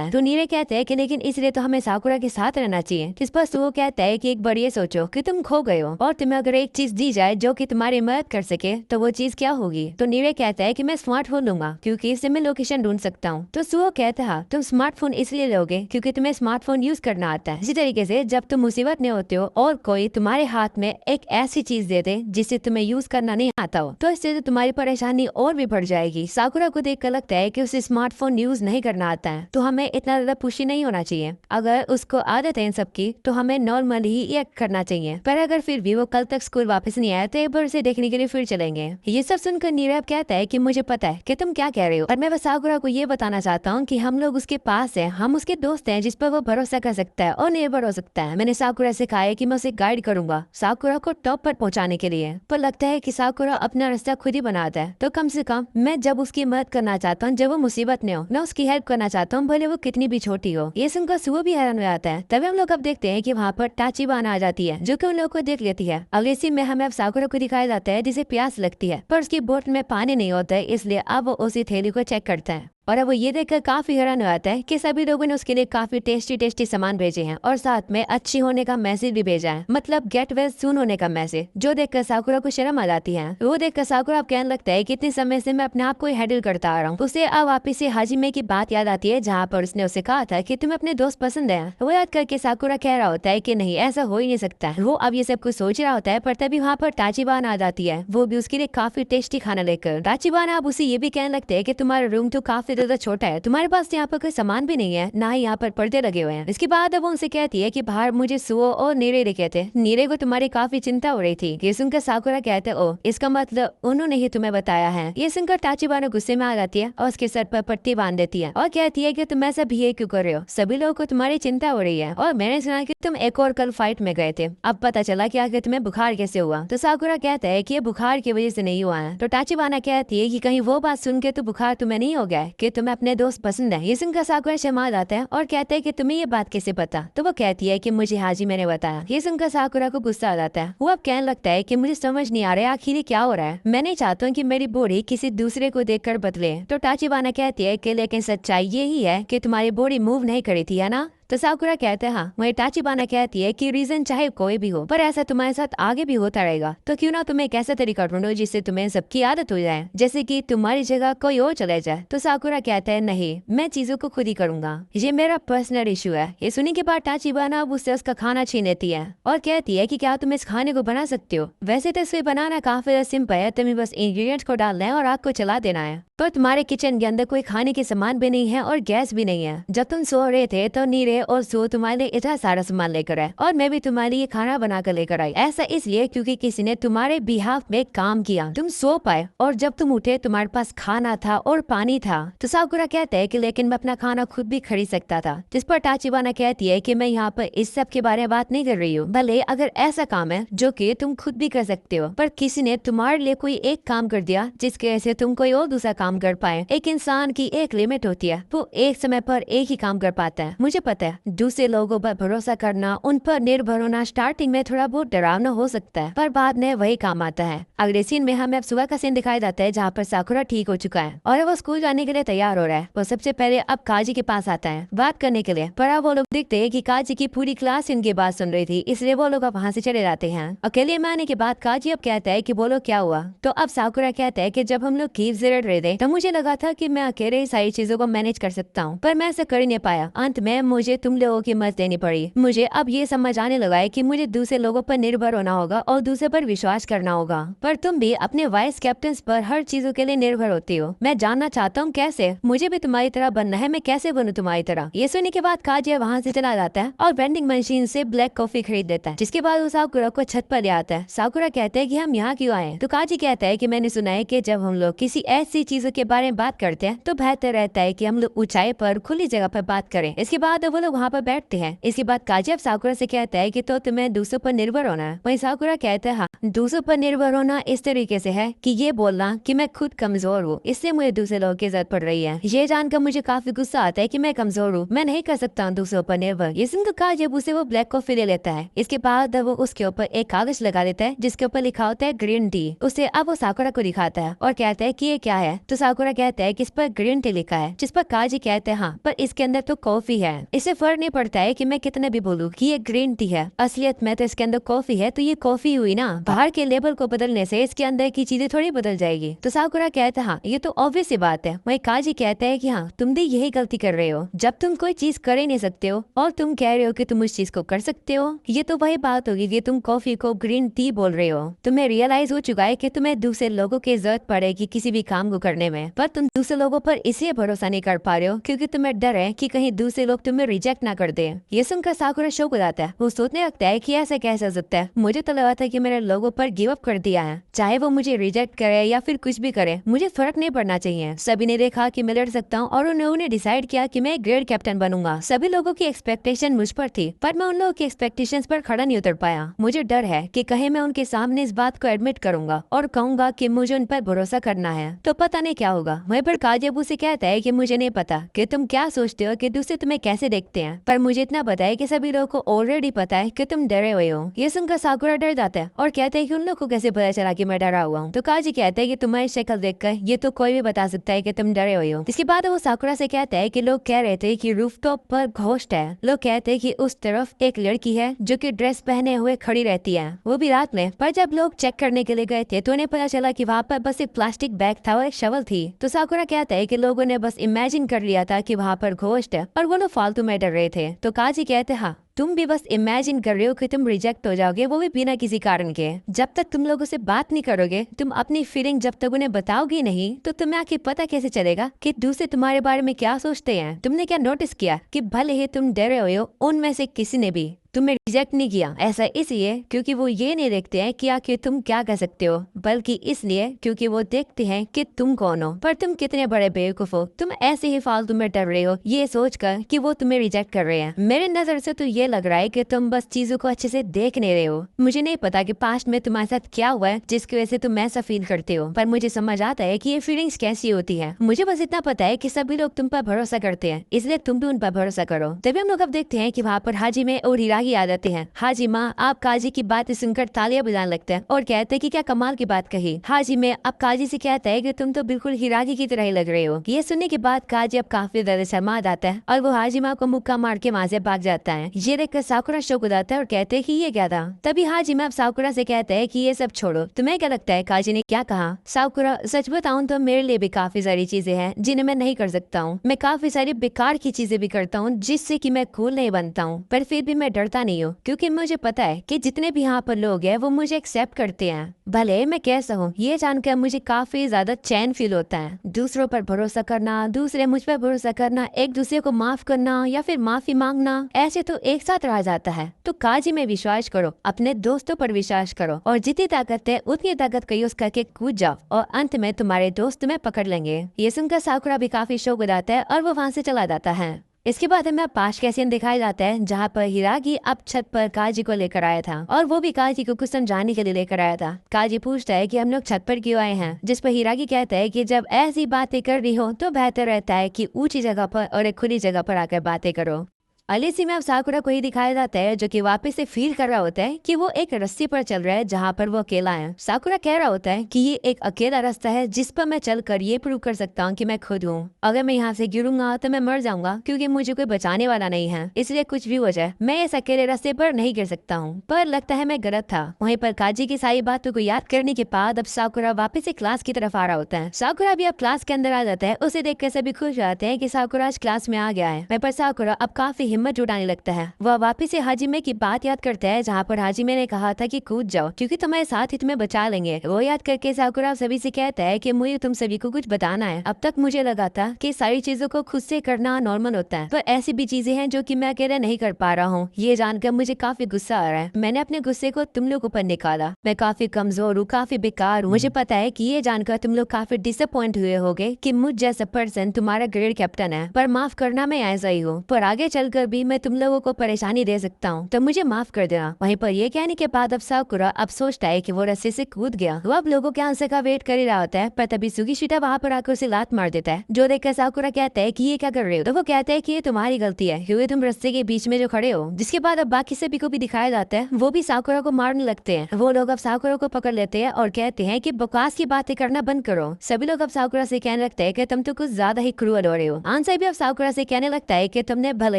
है। तो नीरे कहते हैं कि लेकिन इसलिए तो हमें साकुरा के साथ रहना चाहिए। इस पर सुओ कहता है कि एक बार ये सोचो कि तुम खो गए हो और तुम्हें अगर एक चीज दी जाए जो कि तुम्हारी मदद कर सके तो वो चीज क्या होगी। तो नीरे कहता है कि मैं स्मार्टफोन लूंगा क्योंकि इससे मैं लोकेशन ढूंढ सकता हूँ। तो सुओ कहता है तुम स्मार्टफोन इसलिए लोगे क्योंकि तुम्हें स्मार्टफोन यूज करना आता है। इसी तरीके से जब तुम मुसीबत में होते हो और कोई तुम्हारे हाथ में एक ऐसी चीज दे दे जिसे तुम्हें यूज करना नहीं आता हो तो इससे तो तुम्हारी परेशानी और भी बढ़ जाएगी। साकुरा को देखकर लगता है कि उसे स्मार्टफोन यूज नहीं करना आता है तो हमें इतना ज्यादा पुशी नहीं होना चाहिए। अगर उसको आदत है इन सबकी तो हमें नॉर्मल ही ये करना चाहिए। पर अगर फिर भी वो कल तक स्कूल वापस नहीं आया तो एक बार उसे देखने के लिए फिर चलेंगे। ये सब सुनकर नीरव कहता है कि मुझे पता है कि तुम क्या कह रहे हो और मैं बस साकुरा को ये बताना चाहता हूँ कि हम लोग उसके पास है, हम उसके दोस्त हैं जिस पर वो भरोसा कर सकता है और निर्भर हो सकता है। मैंने साकुरा से कहा है कि मैं उसे गाइड करूंगा साकुरा को टॉप पर पहुंचाने के लिए। पर लगता है कि साकुरा अपना रास्ता खुद ही बनाता है तो कम से कम मैं जब उसकी मदद करना चाहता हूँ, जब वो मुसीबत में हो, मैं उसकी हेल्प करना चाहता हूँ, भले वो कितनी भी छोटी हो। ये सुनकर सुओ भी हैरान हो जाता है। तभी हम लोग अब देखते हैं कि वहाँ पर टाचिबान आ जाती है जो कि उन लोगों को देख लेती है। अगले सीन में हमें अब साकुरा को दिखाया जाता है जिसे प्यास लगती है पर उसकी बोट में पानी नहीं होता है, इसलिए अब वो उसी थैली को चेक करता है और अब वो ये देखकर काफी हैरान हो जाता है कि सभी लोगों ने उसके लिए काफी टेस्टी टेस्टी सामान भेजे हैं और साथ में अच्छी होने का मैसेज भी भेजा है, मतलब गेट वेल सून होने का मैसेज, जो देखकर साकुरा को शर्म आ जाती है। वो देखकर साकुरा अब कहने लगता है कि इतने समय से मैं अपने आप को ही हैंडल करता आ रहा हूँ। उसे अब वापिस से हाजिमे की बात याद आती है जहाँ पर उसने उसे कहा था कि तुम्हें अपने दोस्त पसंद है। वो याद करके साकुरा कह रहा होता है कि नहीं, ऐसा हो ही नहीं सकता। वो अब ये सब कुछ सोच रहा होता है पर तभी वहाँ पर टाचिबान आ जाती है, वो भी उसके लिए काफी टेस्टी खाना लेकर। टाचिबान अब उसे ये भी कहने लगते है कि तुम्हारा रूम तो काफी ज्यादा छोटा है, तुम्हारे पास यहाँ पर कोई सामान भी नहीं है, ना ही यहाँ पर पर्दे लगे हुए हैं। इसके बाद अब वो उनसे कहती है कि बाहर मुझे सुओ और नीरे दिखे थे, नीरे को तुम्हारी काफी चिंता हो रही थी। ये सुनकर साकुरा कहते ओ इसका मतलब उन्होंने ही तुम्हें बताया है। ये सुनकर टाचिबान गुस्से में आ जाती है और उसके सर पर पट्टी बांध देती है और कहती है कि तुम ऐसा बिहेव क्यों कर रहे हो, सभी लोगों को तुम्हारी चिंता हो रही है और मैंने सुना कि तुम एक और कल फाइट में गए थे, अब पता चला कि आखिर तुम्हें बुखार कैसे हुआ। तो साकुरा कहता है कि ये बुखार की वजह से नहीं हुआ है। तो टाचिबाना कहती है कि कहीं वो बात सुन के तो बुखार तुम्हें नहीं हो गया कि तुम्हें अपने दोस्त पसंद है। ये सुनकर साकुरा शर्मा जाता है और कहता है कि तुम्हें ये बात कैसे पता। तो वो कहती है कि मुझे हाजी मैंने बताया। ये सुनकर साकुरा को गुस्सा आ जाता है। वो अब कहने लगता है कि मुझे समझ नहीं आ रहा है आखिर ये क्या हो रहा है, मैं नहीं चाहता हूँ कि मेरी बॉडी किसी दूसरे को देखकर बदले। तो टाचिबाना कहती है कि लेकिन सच्चाई यही है कि तुम्हारी बॉडी मूव नहीं करी थी, है ना। तो साकुरा कहते हैं हाँ। वही टाचिबाना कहती है कि रीजन चाहे कोई भी हो पर ऐसा तुम्हारे साथ आगे भी होता रहेगा, तो क्यों ना तुम एक ऐसा तरीका ढूंढो जिससे तुम्हें सबकी आदत हो जाए, जैसे कि तुम्हारी जगह कोई और चले जाए। तो साकुरा कहता है नहीं, मैं चीजों को खुद ही करूंगा, ये मेरा पर्सनल इशू है। ये सुनने के बाद टाचिबाना अब उससे उसका खाना छीन लेती है और कहती है कि क्या तुम इस खाने को बना सकते हो। वैसे तो इसे बनाना काफी सिंपल है, तुम्हें बस इंग्रेडिएंट्स को डालना है और आग को चला देना है। पर तुम्हारे किचन के अंदर कोई खाने के सामान भी नहीं है और गैस भी नहीं है। जब तुम सो रहे थे तो नीरे और सो तुम्हारे लिए इतना सारा सामान लेकर आए और मैं भी तुम्हारे लिए खाना बनाकर लेकर आई। ऐसा इसलिए क्योंकि किसी ने तुम्हारे बिहाफ में काम किया, तुम सो पाए और जब तुम उठे तुम्हारे पास खाना था और पानी था। तो साकुरा कहता है कि लेकिन मैं अपना खाना खुद भी खरीद सकता था। जिस पर टाचिबाना कहती है कि मैं यहाँ पर इस सब के बारे में बात नहीं कर रही हूँ, भले अगर ऐसा काम है जो कि तुम खुद भी कर सकते हो, पर किसी ने तुम्हारे लिए कोई एक काम कर दिया जिसके वजह से तुम कोई और दूसरा काम कर पाए। एक इंसान की एक लिमिट होती है, वो एक समय पर एक ही काम कर पाता है। मुझे पता है। दूसरे लोगों पर भरोसा करना, उन पर निर्भर होना स्टार्टिंग में थोड़ा बहुत डरावना हो सकता है, पर बाद में वही काम आता है। अगले सीन में हमें अब सुबह का सीन दिखाई जाता है, जहाँ पर साकुरा ठीक हो चुका है और वो स्कूल जाने के लिए तैयार हो रहा है। वो सबसे पहले अब काजी के पास आता है बात करने के लिए, पर अब वो लोग देखते हैं कि काजी की पूरी क्लास इनकी बात सुन रही थी, इसलिए वो लोग अब वहाँ से चले जाते हैं। अकेले में आने के बाद काजी अब कहता है कि बोलो क्या हुआ। तो अब साकुरा कहता है कि जब हम लोग कीव से लड़ रहे थे तो मुझे लगा था कि मैं अकेले ही सारी चीजों को मैनेज कर सकता हूँ, पर मैं ऐसा कर ही नहीं पाया। अंत में मुझे तुम लोगों की मदद लेनी पड़ी। मुझे अब ये समझ आने लगा है कि मुझे दूसरे लोगों पर निर्भर होना होगा और दूसरे पर विश्वास करना होगा, पर तुम भी अपने वाइस कैप्टन पर हर चीजों के लिए निर्भर होती हो। मैं जानना चाहता हूँ कैसे, मुझे भी तुम्हारी तरह बनना है, मैं कैसे बनूं तुम्हारी तरह। ये सुनने के बाद काजी वहाँ से चला जाता है और वेंडिंग मशीन से ब्लैक कॉफी खरीद देता है, जिसके बाद वो साकुरा को छत पर ले आता है। साकुरा कहते हैं कि हम यहाँ क्यों आए, तो काजी कहता है कि मैंने सुना है कि जब हम लोग किसी ऐसी चीजों के बारे में बात करते हैं तो बेहतर रहता है कि हम लोग ऊंचाई पर खुली जगह पर बात करें। इसके बाद वो लोग वहाँ पर बैठते हैं। इसके बाद काजी अब साकुरा से कहता है कि तो तुम्हें दूसरों पर निर्भर होना है। वहीं साकुरा कहता है हाँ, दूसरों पर निर्भर होना इस तरीके से है कि ये बोलना कि मैं खुद कमजोर हूँ, इससे मुझे दूसरे लोगों की जरूरत पड़ रही है। ये जानकर मुझे काफी गुस्सा आता है कि मैं कमजोर हूँ, मैं नहीं कर सकता दूसरों पर निर्भर। ये सुनकर काजी अब उसे वो ब्लैक कॉफी ले लेता है। इसके बाद वो उसके ऊपर एक कागज लगा देता है जिसके ऊपर लिखा होता है ग्रीन टी। उसे अब वो साकुरा को दिखाता है और कहता है कि ये क्या है। तो साकुरा कहता है कि इस पर ग्रीन टी लिखा है, जिस पर काजी कहते हैं हाँ, पर इसके अंदर तो कॉफी है। इससे फर्क नहीं पड़ता है कि मैं कितना भी बोलूँ कि ये ग्रीन टी है, असलियत में तो इसके अंदर कॉफी है, तो ये कॉफी हुई ना। बाहर के लेबल को बदलने से इसके अंदर की चीजें थोड़ी बदल जाएगी। तो साकुरा कहता है हाँ, ये तो ऑब्वियस सी बात है। वही काजी कहता है कि हाँ, तुम भी यही गलती कर रहे हो। जब तुम कोई चीज कर ही नहीं सकते हो और तुम कह रहे हो कि तुम उस चीज को कर सकते हो, ये तो वही बात होगी कि तुम कॉफी को ग्रीन टी बोल रहे हो। तुम्हें रियलाइज हो चुका है कि तुम्हें दूसरे लोगों की जरूरत पड़ेगी किसी भी काम को करने में, पर तुम दूसरे लोगों पर इसलिए भरोसा नहीं कर पा रहे हो क्योंकि तुम्हें डर है कि कहीं दूसरे लोग तुम्हें रिजेक्ट ना कर दे। ये सुनकर साकुरा शौक हो जाता है। वो सोचने लगता है कि ऐसा कैसे हो सकता है, मुझे तो लगा था कि मेरे लोगों पर गिव अप कर दिया है, चाहे वो मुझे रिजेक्ट करे या फिर कुछ भी करे, मुझे फर्क नहीं पड़ना चाहिए। सभी ने देखा कि मैं लड़ सकता हूँ और उन्होंने डिसाइड किया कि मैं ग्रेड कैप्टन बनूंगा। सभी लोगों की एक्सपेक्टेशन मुझ पर थी, पर मैं उन लोगों की एक्सपेक्टेशंस पर खड़ा नहीं उतर पाया। मुझे डर है कि कहीं मैं उनके सामने इस बात को एडमिट करूंगा और कहूंगा कि मुझे उन पर भरोसा करना है, तो पता नहीं क्या होगा। वहीं पर काजी अबू से कहता है कि मुझे नहीं पता कि तुम क्या सोचते हो कि दूसरे तुम्हें कैसे देखते हैं, पर मुझे इतना पता है कि सभी लोगों को ऑलरेडी पता है कि तुम डरे हुए हो। ये सुनकर साकुरा डर जाता है और कहते हैं कि उन लोगों को कैसे पता चला कि मैं डरा हुआ हूँ। तो काजी कहते हैं कि तुम्हारी शक्ल देखकर ये तो कोई भी बता सकता है कि तुम डरे हुए हो। इसके बाद वो साकुरा से कहता है कि लोग कह रहे थे कि रूफटॉप पर घोस्ट है। लोग कहते हैं कि उस तरफ एक लड़की है जो कि ड्रेस पहने हुए खड़ी रहती है, वो भी रात में। पर जब लोग चेक करने के लिए गए थे तो उन्हें पता चला कि वहाँ पर बस एक प्लास्टिक बैग था और एक शवल थी। तो साकुरा कहता है कि लोगों ने बस इमेजिन कर लिया था कि वहाँ पर घोस्ट है और वो लोग फालतू में डर रहे थे। तो काजी कहते हैं हाँ, तुम भी बस इमेजिन कर रहे हो कि तुम रिजेक्ट हो जाओगे, वो भी बिना किसी कारण के। जब तक तुम लोगों से बात नहीं करोगे, तुम अपनी फीलिंग जब तक उन्हें बताओगे नहीं, तो तुम्हें आखिर पता कैसे चलेगा कि दूसरे तुम्हारे बारे में क्या सोचते हैं। तुमने क्या नोटिस किया कि भले ही तुम डरे हुए हो, उनमें से किसी ने भी तुम्हें रिजेक्ट नहीं किया। ऐसा इसलिए क्योंकि वो ये नहीं देखते हैं कि आखिर तुम क्या कर सकते हो, बल्कि इसलिए क्योंकि वो देखते हैं कि तुम कौन हो। पर तुम कितने बड़े बेवकूफ हो, तुम ऐसे ही फालतू में डर रहे हो ये सोचकर कि वो तुम्हें रिजेक्ट कर रहे हैं। मेरे नजर से तो ये लग रहा है कि तुम बस चीजों को अच्छे से देख नहीं रहे हो। मुझे नहीं पता कि पास्ट में तुम्हारे साथ क्या हुआ है जिसकी वजह से तुम ऐसा फील करते हो, पर मुझे समझ आता है कि ये फीलिंग्स कैसी होती है। मुझे बस इतना पता है कि सभी लोग तुम पर भरोसा करते हैं, इसलिए तुम भी उन पर भरोसा करो। तभी हम लोग अब देखते हैं कि वहाँ पर हाजी में और हिरागी आ जाते हैं। हाजी माँ आप काजी की बात सुनकर तालियां बजाने लगते हैं और कहते हैं कि क्या कमाल की बात कही। हाजी में अब काजी से कहता है कि तुम तो बिल्कुल हिरागी की तरह ही लग रहे हो। ये सुनने के बाद काजी अब काफी ज्यादा शर्मा जाता है और वो हाजी माँ को मुक्का मार के वहाँ से भाग जाता है। ये देखकर साकुरा शौक हो जाता है और कहते हैं कि ये क्या था। तभी हाजी माँ अब साकुरा से कहते हैं कि ये सब छोड़ो, तुम्हें क्या लगता है काजी ने क्या कहा। साकुरा सच बताऊं तो मेरे लिए भी काफी सारी चीजें हैं जिन्हें मैं नहीं कर सकता हूँ। मैं काफी सारी बेकार की चीजें भी करता हूँ जिससे कि मैं कूल नहीं बनता हूँ, पर फिर भी मैं डरता नहीं हूँ क्योंकि मुझे पता है कि जितने भी यहाँ पर लोग हैं वो मुझे एक्सेप्ट करते हैं, भले मैं कैसा हूँ। ये जानकर मुझे काफी ज्यादा चैन फील होता है। दूसरों पर भरोसा करना, दूसरे मुझ पर भरोसा करना, एक दूसरे को माफ करना या फिर माफी मांगना, ऐसे तो एक साथ रहा जाता है। तो काजी में विश्वास करो, अपने दोस्तों पर विश्वास करो और जितनी ताकत है उतनी ताकत का यूज करके कूद जाओ और अंत में तुम्हारे दोस्त तुम्हें पकड़ लेंगे। ये सुनकर साकुरा भी काफी शौक हो जाता है और वो वहाँ से चला जाता है। इसके बाद हमें पास्ट का सीन दिखाया जाता है जहाँ पर हिरागी अब छत पर काजी को लेकर आया था और वो भी काजी को कुछ समझाने के लिए लेकर आया था। काजी पूछता है कि हम लोग छत पर क्यों आए हैं, जिस पर हिरागी कहता है कि जब ऐसी बातें कर रही हो तो बेहतर रहता है कि ऊंची जगह पर और एक खुली जगह पर आकर बातें करो। अगले में अब साकुरा को ही दिखाया जाता है जो कि वापस से फील कर रहा होता है कि वो एक रस्सी पर चल रहा है जहाँ पर वो अकेला है। साकुरा कह रहा होता है कि ये एक अकेला रास्ता है जिस पर मैं चलकर ये प्रूव कर सकता हूँ कि मैं खुद हूँ। अगर मैं यहाँ से गिरूंगा तो मैं मर जाऊंगा क्योंकि मुझे कोई बचाने वाला नहीं है, इसलिए कुछ भी हो जाए मैं इस अकेले रास्ते पर नहीं गिर सकता हूँ। पर लगता है मैं गलत था। वहीं पर काजी की सारी बातों को याद करने के बाद अब साकुरा वापस से क्लास की तरफ आ रहा होता है। साकुरा भी अब क्लास के अंदर आ जाता है। उसे देखकर सभी खुश जाते हैं कि साकुरा आज क्लास में आ गया है। वहीं पर साकुरा अब काफी हिम्मत जुटाने लगता है। वह वापस से हाजिमे की बात याद करता है जहाँ पर हाजिमे ने कहा था कि कूद जाओ क्योंकि तुम्हारे साथ ही तुम्हें बचा लेंगे। वो याद करके साकुरा सभी से कहता है कि मुझे तुम सभी को कुछ बताना है। अब तक मुझे लगा था कि सारी चीजों को खुद से करना नॉर्मल होता है, पर ऐसी भी चीजें हैं जो कि मैं अकेला नहीं कर पा रहा हूँ। ये जानकर मुझे काफी गुस्सा आ रहा है। मैंने अपने गुस्से को तुम लोग ऊपर निकाला। मैं काफी कमजोर हूँ, काफी बेकार हूँ। मुझे पता है कि ये जानकर तुम लोग काफी डिसअपॉइंट हुए होगे कि मुझ जैसा पर्सन तुम्हारा ग्रेड कैप्टन है, पर माफ करना मैं ऐसा ही हूँ। पर आगे चलकर भी मैं तुम लोगों को परेशानी दे सकता हूँ, तो मुझे माफ कर देना। वहीं पर ये कहने के बाद अब साकुरा अब सोचता है कि वो रस्सी से कूद गया। वो अब लोगों के आंसर का वेट कर ही रहा होता है, पर तभी सुगीशिता वहाँ पर आकर उसे लात मार देता है। जो देखकर साकुरा कहता है कि ये क्या कर रहे हो, तो वो कहता है कि ये तुम्हारी गलती है क्योंकि तुम रस्ते के बीच में जो खड़े हो। जिसके बाद अब बाकी सभी को भी दिखाया जाता है, वो भी साकुरा को मारने लगते हैं। वो लोग अब साकुरा को पकड़ लेते हैं और कहते हैं कि बकवास की बातें करना बंद करो। सभी लोग अब साकुरा से कहने लगते हैं कि तुम तो कुछ ज्यादा ही क्रूअल हो रहे हो। आंसर भी अब साकुरा से कहने लगता है कि तुमने भले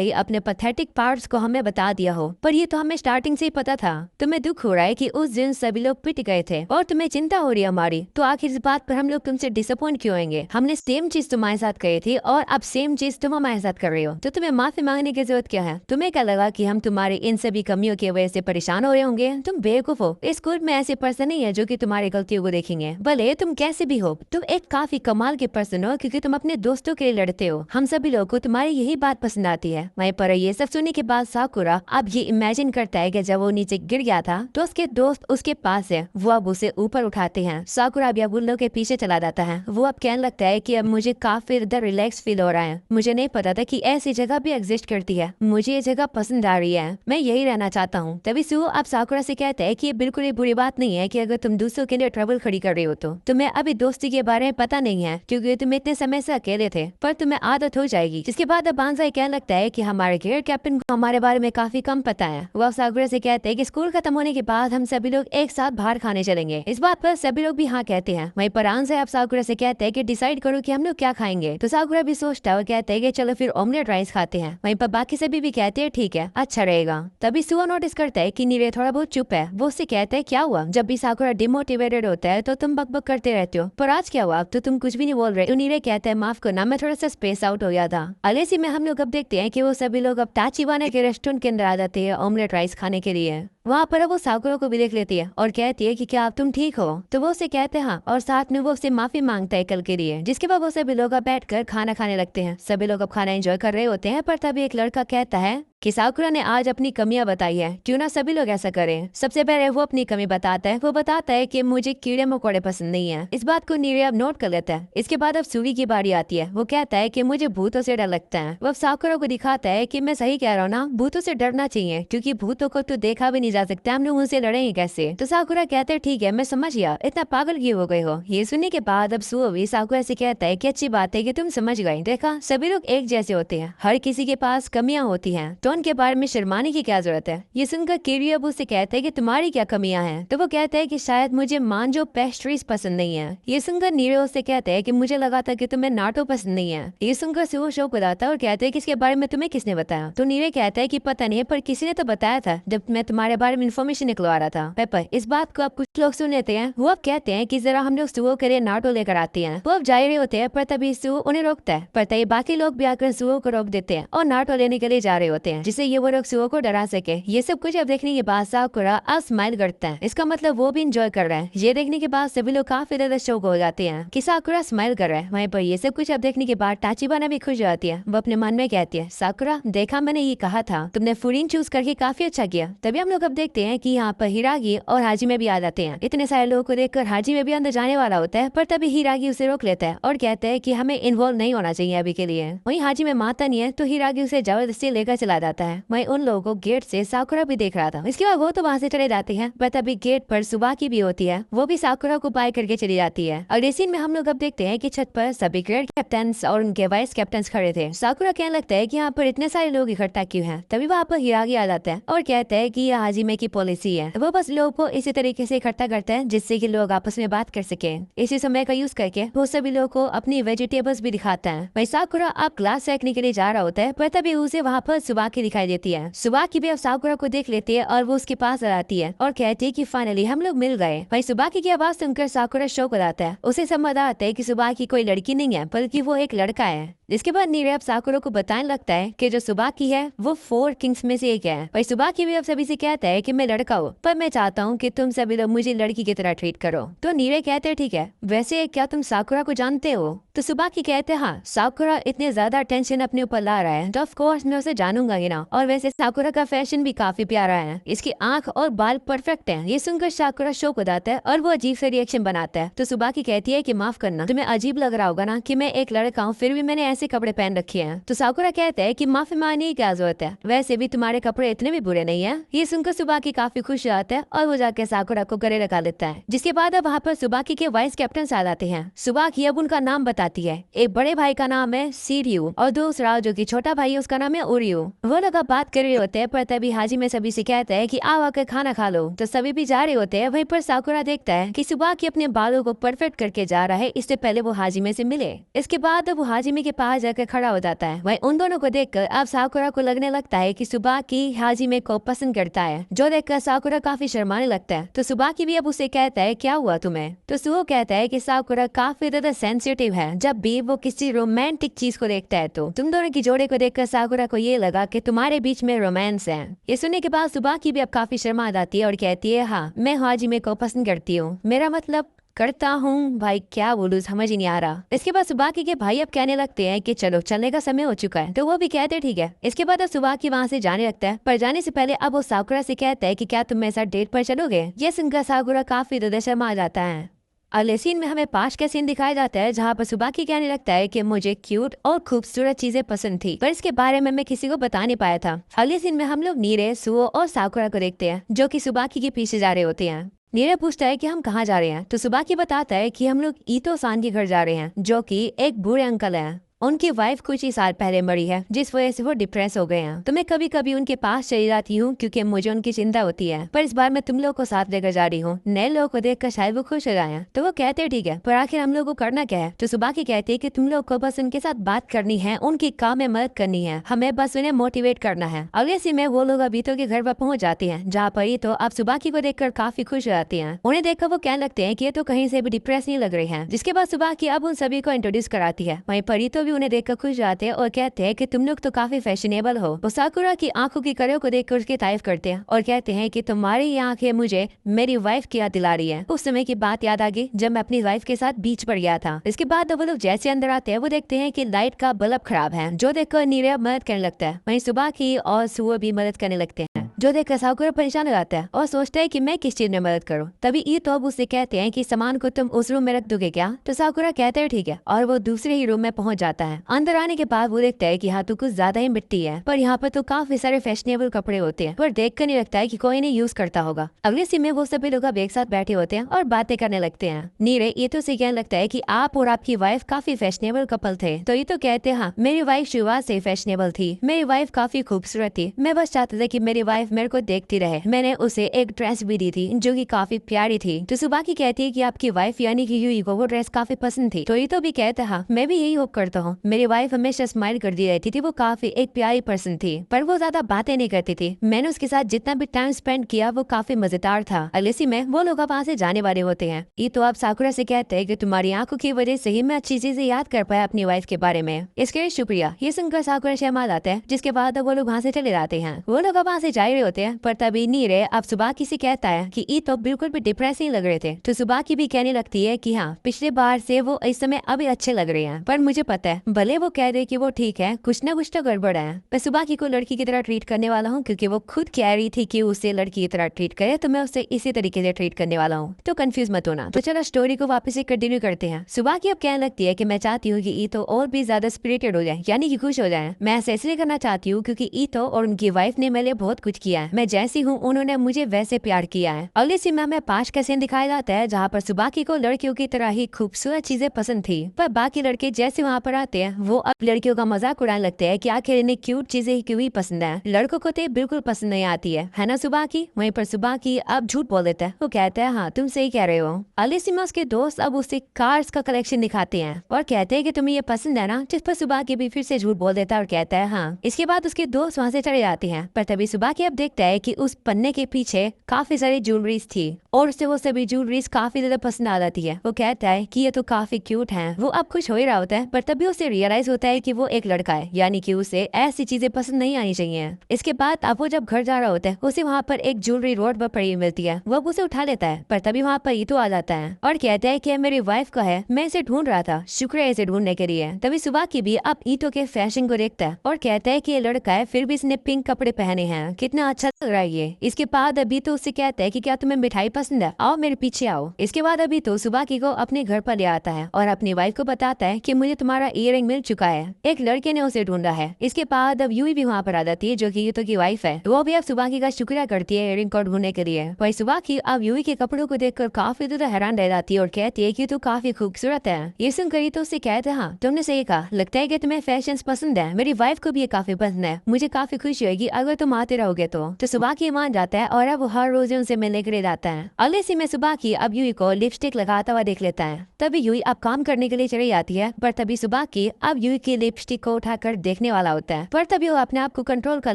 ही अपने पैथेटिक पार्ट्स को हमें बता दिया हो, पर ये तो हमें स्टार्टिंग से ही पता था। तुम्हें दुख हो रहा है कि उस दिन सभी लोग पिट गए थे और तुम्हें चिंता हो रही है हमारी, तो आखिर इस बात पर हम लोग तुमसे डिसअपॉइंट क्यों होंगे। हमने सेम चीज तुम्हारे साथ कही थी और अब सेम चीज तुम हमारे साथ कर रहे हो, तो तुम्हें माफी मांगने की जरूरत क्या है। तुम्हें क्या लगा कि हम तुम्हारी इन सभी कमियों की वजह से परेशान हो रहे होंगे। तुम बेवकूफ हो। इस स्कूल में ऐसे पर्सन नहीं है जो कि तुम्हारी गलतियों को देखेंगे, भले तुम कैसे भी हो। तुम एक काफी कमाल के पर्सन हो क्योंकि तुम अपने दोस्तों के लिए लड़ते हो। हम सभी लोगों को तुम्हारी यही बात पसंद आती है। वहीं पर ये सब सुनने के बाद साकुरा अब ये इमेजिन करता है कि जब वो नीचे गिर गया था तो उसके दोस्त उसके पास है, वो अब उसे ऊपर उठाते हैं। साकुरा भी अब उन लोगों के पीछे चला जाता है। वो अब कहने लगता है कि अब मुझे काफी इधर रिलैक्स फील हो रहा है। मुझे नहीं पता था कि ऐसी जगह भी एग्जिस्ट करती है। मुझे ये जगह पसंद आ रही है, मैं यही रहना चाहता हूँ। तभी सुओ अब साकुरा से कहता है कि ये बिल्कुल ही बुरी बात नहीं है कि अगर तुम दूसरों के लिए ट्रबल खड़ी कर रही हो तो तुम्हें अभी दोस्ती के बारे में पता नहीं है क्योंकि तुम इतने समय से अकेले थे, पर तुम्हें आदत हो जाएगी। जिसके बाद अब बांजाई कहने लगता है कि हमारे ग्रेड कैप्टन को हमारे बारे में काफी कम पता है। वो साकुरा से कहते हैं कि स्कूल खत्म होने के बाद हम सभी लोग एक साथ बाहर खाने चलेंगे। इस बात पर सभी लोग भी हाँ कहते हैं। वहीं पर आंजाई अब साकुरा से कहते हैं कि डिसाइड करो कि हम लोग क्या खाएंगे। तो साकुरा भी सोचता है और कहते हैं कि चलो फिर ऑमलेट राइस खाते हैं। वहीं पर बाकी सभी भी कहते हैं ठीक है, अच्छा रहेगा। तभी सुआ नोटिस करता है कि नीरे थोड़ा बहुत चुप है। वो उससे कहता है क्या हुआ। जब भी साकुरा डिमोटिवेटेड होता है तो तुम बकबक करते रहते हो, पर आज क्या हुआ, अब तो तुम कुछ भी नहीं बोल रहे। तो नीरे कहता है माफ करना, मैं थोड़ा सा स्पेस आउट हो गया था। अलेसी में हम लोग अब देखते हैं कि वो सभी लोग अब ताचिवाना के रेस्टोरेंट के अंदर आ जाते हैं ऑमलेट राइस खाने के लिए। वहाँ पर वो साकुरा को भी देख लेती है और कहती है कि क्या आप तुम ठीक हो। तो वो उसे कहते हैं हाँ, और साथ में वो उससे माफी मांगता है कल के लिए। जिसके बाद वो सभी लोग अब बैठकर खाना खाने लगते हैं। सभी लोग अब खाना एंजॉय कर रहे होते हैं, पर तभी एक लड़का कहता है कि साकुरा ने आज अपनी कमियां बताई है, क्यों ना सभी लोग ऐसा करें। सबसे पहले वो अपनी कमी बताता है। वो बताता है कि मुझे कीड़े मकोड़े पसंद नहीं है। इस बात को नीरे अब नोट कर लेता है। इसके बाद अब सुगी की बारी आती है। वो कहता है कि मुझे भूतों से डर लगता है। वो साकुरा को दिखाता है कि मैं सही कह रहा हूँ ना, भूतों से डरना चाहिए क्योंकि भूतों को तो देखा भी नहीं जा सकता, हम लोग उनसे लड़ेंगे कैसे। तो साकुरा कहते हैं ठीक है, मैं समझ गया, इतना पागल क्यों हो गए हो। ये सुनने के बाद अब सुओ भी साकुरा से कहता है कि अच्छी बात है कि तुम समझ गए। देखा, सभी लोग एक जैसे होते हैं, हर किसी के पास कमियां होती हैं, तो उनके बारे में शर्माने की क्या जरूरत है। ये सुनकर किरियो अब उससे कहता है कि तुम्हारी क्या कमियां हैं। तो वो कहता है कि शायद मुझे मांजो पेस्ट्रीज पसंद नहीं है। ये सुनकर नीरो उससे कहता है कि मुझे लगा था कि तुम्हें नाटो पसंद नहीं है। ये सुनकर सुओ शौक बताता है और कहते हैं कि इसके बारे में तुम्हें किसने बताया। तो नीरे कहता है कि पता नहीं, पर किसी ने तो बताया था जब मैं तुम्हारे बारे में इन्फॉर्मेशन निकलवा रहा था। पेपर इस बात को अब कुछ लोग सुन लेते हैं। वो अब कहते हैं कि जरा हम लोग सुओ के लिए नाटो लेकर आते हैं। वो अब जा रहे होते हैं, पर तभी सुओ उन्हें रोकता है। पर तभी बाकी लोग भी आकर सुओ को रोक देते हैं और नाटो लेने के लिए जा रहे होते हैं, जिससे ये वो लोग सुओ को डरा सके। ये सब कुछ अब देखने के बाद साकुरा अब स्माइल करता है। इसका मतलब वो भी इंजॉय कर रहा है। ये देखने के बाद सभी लोग काफी ज्यादा शौक हो जाते हैं कि साकुरा स्माइल कर रहा है। वहीं पर ये सब कुछ अब देखने के बाद ताचिबाना भी खुश हो जाती है। वो अपने मन में कहती है साकुरा, देखा मैंने ये कहा था, तुमने फूरिन चूज करके काफी अच्छा किया। तभी हम लोग अब देखते हैं कि यहाँ पर हिरागी और हाजिमे भी आ जाते हैं। इतने सारे लोगों को देखकर हाजिमे भी अंदर जाने वाला होता है, पर तभी हिरागी उसे रोक लेता है और कहता है कि हमें इन्वॉल्व नहीं होना चाहिए अभी के लिए। वहीं हाजिमे मानता नहीं है तो हिरागी उसे जबरदस्ती लेकर चला जाता है। वहीं उन लोगों को गेट से साकुरा भी देख रहा था। इसके बाद वो तो वहाँ से चले जाते हैं, पर तभी गेट पर सुबाकी भी होती है। वो भी साकुरा को बाय करके चली जाती है। अगले सीन में हम लोग अब देखते हैं कि छत पर सभी ग्रेड कैप्टन और उनके वाइस कैप्टन खड़े थे। साकुरा कहने लगता है कि यहाँ पर इतने सारे लोग इकट्ठा क्यों हैं। तभी वहाँ पर हिरागी आ जाता है और कहता है कि यह हाजिमे की पॉलिसी है। वो बस लोगों को इसी तरीके से इकट्ठा करता है जिससे कि लोग आपस में बात कर सके। इसी समय का यूज करके वो सभी लोगों को अपनी वेजिटेबल्स भी दिखाता है। वही साकुरा आप क्लास सेकने के लिए जा रहा होता है, पर तभी उसे वहाँ पर सुबाकी दिखाई देती है। सुबाकी भी अब साकुरा को देख लेती है और वो उसके पास आ जाती है और कहती है कि फाइनली हम लोग मिल गए। वही सुबाकी की आवाज सुनकर साकुरा शौक हो जाता है। उसे समझ आता है कि सुबाकी कोई लड़की नहीं है बल्कि वो एक लड़का है। इसके बाद नीरे अब साकुरा को बताने लगता है कि जो सुबाकी है वो 4 किंग्स में से एक है। वही सुबाकी भी अब सभी से कहता है कि मैं लड़का हूँ, पर मैं चाहता हूँ कि तुम सभी लोग मुझे लड़की की तरह ट्रीट करो। तो नीरे कहते हैं ठीक है, वैसे क्या तुम साकुरा को जानते हो? तो सुबाकी कहते हैं हाँ, साकुरा इतने ज्यादा टेंशन अपने ऊपर ला रहा है तो ऑफ कोर्स मैं उसे जानूंगा ही ना। और वैसे साकुरा का फैशन भी काफी प्यारा है, इसकी आंख और बाल परफेक्ट हैं। ये सुनकर साकुरा शौक हो जाता है और वो अजीब सा रिएक्शन बनाता है। तो सुबाकी कहती है कि माफ करना, तुम्हें अजीब लग रहा होगा ना कि मैं एक लड़का हूँ फिर भी मैंने ऐसे कपड़े पहन रखे हैं। तो साकुरा कहता है कि माफी मांगने की क्या जरूरत है, वैसे भी तुम्हारे कपड़े इतने भी बुरे नहीं है। ये सुनकर सुबाकी काफी खुश हो जाता है और वो जाकर साकुरा को गले लगा लेता है। जिसके बाद अब वहाँ पर सुबाकी के वाइस कैप्टन आ जाते हैं। सुबाकी अब उनका नाम बताती है। एक बड़े भाई का नाम है सीरियू और दूसरा जो कि छोटा भाई है उसका नाम है उरियू। वो लोग अब बात कर रहे होते हैं, पर तभी हाजी में सभी से कहता है कि आओ आकर खाना खा लो। तो सभी भी जा रहे होते हैं। वहीं पर साकुरा देखता है कि सुबाकी अपने बालों को परफेक्ट करके जा रहा है, इससे पहले वो हाजिमे से मिले। इसके बाद अब वो हाजिमे के पास जाकर खड़ा हो जाता है। वहीं उन दोनों को देखकर अब साकुरा को लगने लगता है कि सुबाकी हाजिमे को पसंद करता है, जो देखकर साकुरा काफी शर्माने लगता है। तो सुबाकी भी अब उसे कहता है क्या हुआ तुम्हें? तो सुहो कहता है कि साकुरा काफी ज्यादा सेंसिटिव है, जब भी वो किसी रोमांटिक चीज को देखता है। तो तुम दोनों की जोड़े को देखकर साकुरा को ये लगा कि तुम्हारे बीच में रोमांस है। ये सुनने के बाद सुबाकी भी अब काफी शर्मा जाती है और कहती है हाँ, मैं हाजिमे को पसंद करती हूँ, मेरा मतलब करता हूँ। भाई क्या बोलूं, समझ ही नहीं आ रहा। इसके बाद सुबाकी के भाई अब कहने लगते हैं कि चलो चलने का समय हो चुका है। तो वो भी कहते हैं ठीक है। इसके बाद अब सुबाकी वहाँ से जाने लगता है, पर जाने से पहले अब वो साकुरा से कहता है कि क्या तुम मेरे साथ डेट पर चलोगे? ये सुनकर साकुरा काफी ज्यादा शर्मा जाता है। अगले सीन में हमें पाश का सीन दिखाया जाता है, जहाँ पर सुबाकी कहने लगता है कि मुझे क्यूट और खूबसूरत चीजें पसंद थी, पर इसके बारे में मैं किसी को बता नहीं पाया था। अगले सीन में हम लोग नीरे, सुओ और साकुरा को देखते हैं, जो कि सुबाकी के पीछे जा रहे होते हैं। नीरे पूछता है कि हम कहाँ जा रहे हैं। तो सुबाकी बताता है कि हम लोग ईतो सान के घर जा रहे हैं, जो कि एक बूढ़े अंकल हैं। उनकी वाइफ कुछ ही साल पहले मरी है, जिस वजह से वो डिप्रेस हो गए हैं। तो मैं कभी कभी उनके पास चली जाती हूँ क्योंकि मुझे उनकी चिंता होती है, पर इस बार मैं तुम लोग को साथ लेकर जा रही हूँ। नए लोगों को देखकर शायद वो खुश हो जाए। तो वो कहते हैं ठीक है, पर आखिर हम लोग को करना क्या है? तो सुबाकी कहती है कि तुम लोग को बस उनके साथ बात करनी है, उनकी काम में मदद करनी है, हमें बस उन्हें मोटिवेट करना है। अगले सीन में वो लोग ईतो के घर पर पहुंच जाते हैं, जहाँ पर ईतो अब सुबाकी को देखकर काफी खुश हो जाती है। उन्हें देखकर वो कहने लगते हैं कि ये तो कहीं से भी डिप्रेस नहीं लग रही है। जिसके बाद सुबाकी अब उन सभी को इंट्रोड्यूस कराती है। वहीं पर ईतो भी उन्हें देखकर खुश आते हैं और कहते हैं कि तुम लोग तो काफी फैशनेबल हो। वो साकुरा की आंखों की कड़ियों को देखकर उसकी तारीफ करते हैं और कहते हैं कि तुम्हारी ये आंखें मुझे मेरी वाइफ की याद दिला रही है। उस समय की बात याद आ गई जब मैं अपनी वाइफ के साथ बीच पर गया था। इसके बाद वो लोग जैसे अंदर आते हैं, वो देखते हैं कि लाइट का बल्ब खराब है, जो देखकर नीरे मदद करने लगता है। वहीं सुबाकी और सुओ भी मदद करने लगते हैं, जो देखकर साकुरा परेशान हो जाता है और सोचता है कि मैं किस चीज में मदद करूं। तभी ईतो अब उससे कहते हैं कि सामान को तुम उस रूम में रख दोगे क्या? तो साकुरा कहते हैं ठीक है, और वो दूसरे ही रूम में पहुंच जाता है। अंदर आने के बाद वो देखता है कि यहाँ तो कुछ ज्यादा ही मिट्टी है, पर यहाँ पर तो काफी सारे फैशनेबल कपड़े होते हैं, पर देख कर नहीं लगता है कि कोई नहीं यूज करता होगा। अगले सीन में वो सभी लोग अब एक साथ बैठे होते हैं और बातें करने लगते हैं। नीरे ईतो से कहने लगता है कि आप और आपकी वाइफ काफी फैशनेबल कपल थे। तो ईतो कहते हैं हाँ, मेरी वाइफ शुरुआत से फैशनेबल थी, मेरी वाइफ काफी खूबसूरत थी, मैं बस चाहता था कि मेरी वाइफ मेरे को देखती रहे। मैंने उसे एक ड्रेस भी दी थी जो कि काफी प्यारी थी। तो सुबाकी कहती है कि आपकी वाइफ यानी कि यूई को वो ड्रेस काफी पसंद थी। तो ईतो भी कहता है मैं भी यही होप करता हूँ, मेरी वाइफ हमेशा स्माइल करती रहती थी, वो काफी एक प्यारी पर्सन थी, पर वो ज्यादा बातें नहीं करती थी। मैंने उसके साथ जितना भी टाइम स्पेंड किया वो काफी मजेदार था। अगले में वो लोग वहाँ से जाने वाले होते हैं। ईतो अब साकुरा से कहते हैं कि तुम्हारी आंखों की वजह से ही मैं अच्छी चीजें याद कर पाया अपनी वाइफ के बारे में, इसके लिए शुक्रिया। ये सुनकर साकुरा शर्मा जाता है, जिसके बाद वो लोग वहाँ से चले जाते हैं। वो लोग वहाँ से जा रहे रहे होते हैं, पर तभी नीरे अब सुबाकी से कहता है कि ई तो बिल्कुल भी डिप्रेस नहीं लग रहे थे। तो सुबाकी भी कहने लगती है कि हाँ, पिछले बार से वो इस समय अभी अच्छे लग रहे हैं, पर मुझे पता है भले वो कह रहे कि वो ठीक है, कुछ ना कुछ तो गड़बड़ है। मैं सुबाकी को लड़की की तरह ट्रीट करने वाला हूँ, क्योंकि वो खुद कह रही थी कि उसे लड़की की तरह ट्रीट करे, तो मैं उसे इसी तरीके से ट्रीट करने वाला हूँ। तो कंफ्यूज मत होना। तो चलो स्टोरी को वापस से कंटिन्यू करते हैं। सुबाकी अब कहने लगती है कि मैं चाहती हूँ कि ईतो और भी ज्यादा स्पिरिटेड हो जाए, यानी कि खुश हो जाए। मैं ऐसा इसलिए करना चाहती हूँ क्योंकि ईतो और उनकी वाइफ ने मेरे लिए बहुत कुछ किया है। मैं जैसी हूँ उन्होंने मुझे वैसे प्यार किया है। अगले सीन में 5 का सीन दिखाया जाता है, जहाँ पर सुबाकी को लड़कियों की तरह ही खूबसूरत चीजें पसंद थी, पर बाकी लड़के जैसे वहाँ पर आते हैं वो अब लड़कियों का मजाक उड़ाने लगते हैं कि आखिर इन्हें क्यूट चीजें क्यों ही पसंद है, लड़कों को तो बिल्कुल पसंद नहीं आती है ना सुबाकी। वहीं पर सुबाकी अब झूठ बोल देता है। वो कहता है हाँ तुम सही कह रहे हो। अलिसिमा के दोस्त अब उसे कार्स का कलेक्शन दिखाते हैं और कहते हैं कि तुम्हें ये पसंद है ना, जिस पर सुबाकी भी फिर से झूठ बोल देता है और कहता है हाँ। इसके बाद उसके दोस्त वहाँ से चले जाते हैं, पर तभी सुबाकी अब देखता है कि उस पन्ने के पीछे काफी सारी ज्वेलरीज थी और उसे वो सभी ज्वेलरीज काफी ज्यादा पसंद आ जाती है। वो कहता है कि ये तो काफी क्यूट है। वो अब खुश हो ही रहा होता है, पर तभी उसे रियलाइज होता है कि वो एक लड़का है, यानी कि उसे ऐसी चीजें पसंद नहीं आनी चाहिए। इसके बाद अब वो जब घर जा रहा होता है उसे वहाँ पर एक ज्वेलरी रोड पर पड़ी मिलती है। वो उसे उठा लेता है, पर तभी वहाँ पर ईतो आ जाता है और कहता है कि मेरी वाइफ का है, मैं इसे ढूंढ रहा था, शुक्र है इसे ढूंढने के लिए। तभी सुबाकी भी अब ईतो के फैशन को देखता है और कहता है कि ये लड़का है, फिर भी इसने पिंक कपड़े पहने हैं, कितना अच्छा लग रहा है ये। इसके बाद अभी तो उससे कहता है कि क्या तुम्हें मिठाई पसंद है, आओ मेरे पीछे आओ। इसके बाद अभी तो सुबाकी को अपने घर पर ले आता है और अपनी वाइफ को बताता है कि मुझे तुम्हारा ईयरिंग मिल चुका है, एक लड़के ने उसे ढूंढा है। इसके बाद अब यूई भी वहाँ पर आ जाती है, जो कि ईतो की वाइफ है। वो भी अब सुबाकी का शुक्रिया करती है ईयरिंग को ढूंढने के लिए। वही सुबाकी अब यूई के कपड़ों को देखकर काफी ज्यादा हैरान रह जाती है और कहती है कि तू काफी खूबसूरत है। ये सुनकर ईतो उससे कहते हैं हाँ तुमने सही कहा, लगता है कि तुम्हें फैशन पसंद है, मेरी वाइफ को भी ये काफी पसंद है, मुझे काफी खुशी होगी अगर तुम आते रहोगे तो सुबाकी मान जाता है और अब हर रोज उनसे मिलने के लिए जाता है। अगले सीन में सुबाकी अब यूई को लिपस्टिक लगाता हुआ देख लेता है। तभी यूई अब काम करने के लिए चली जाती है, पर तभी सुबाकी अब यूई की लिपस्टिक को उठाकर देखने वाला होता है, पर तभी वो अपने आप को कंट्रोल कर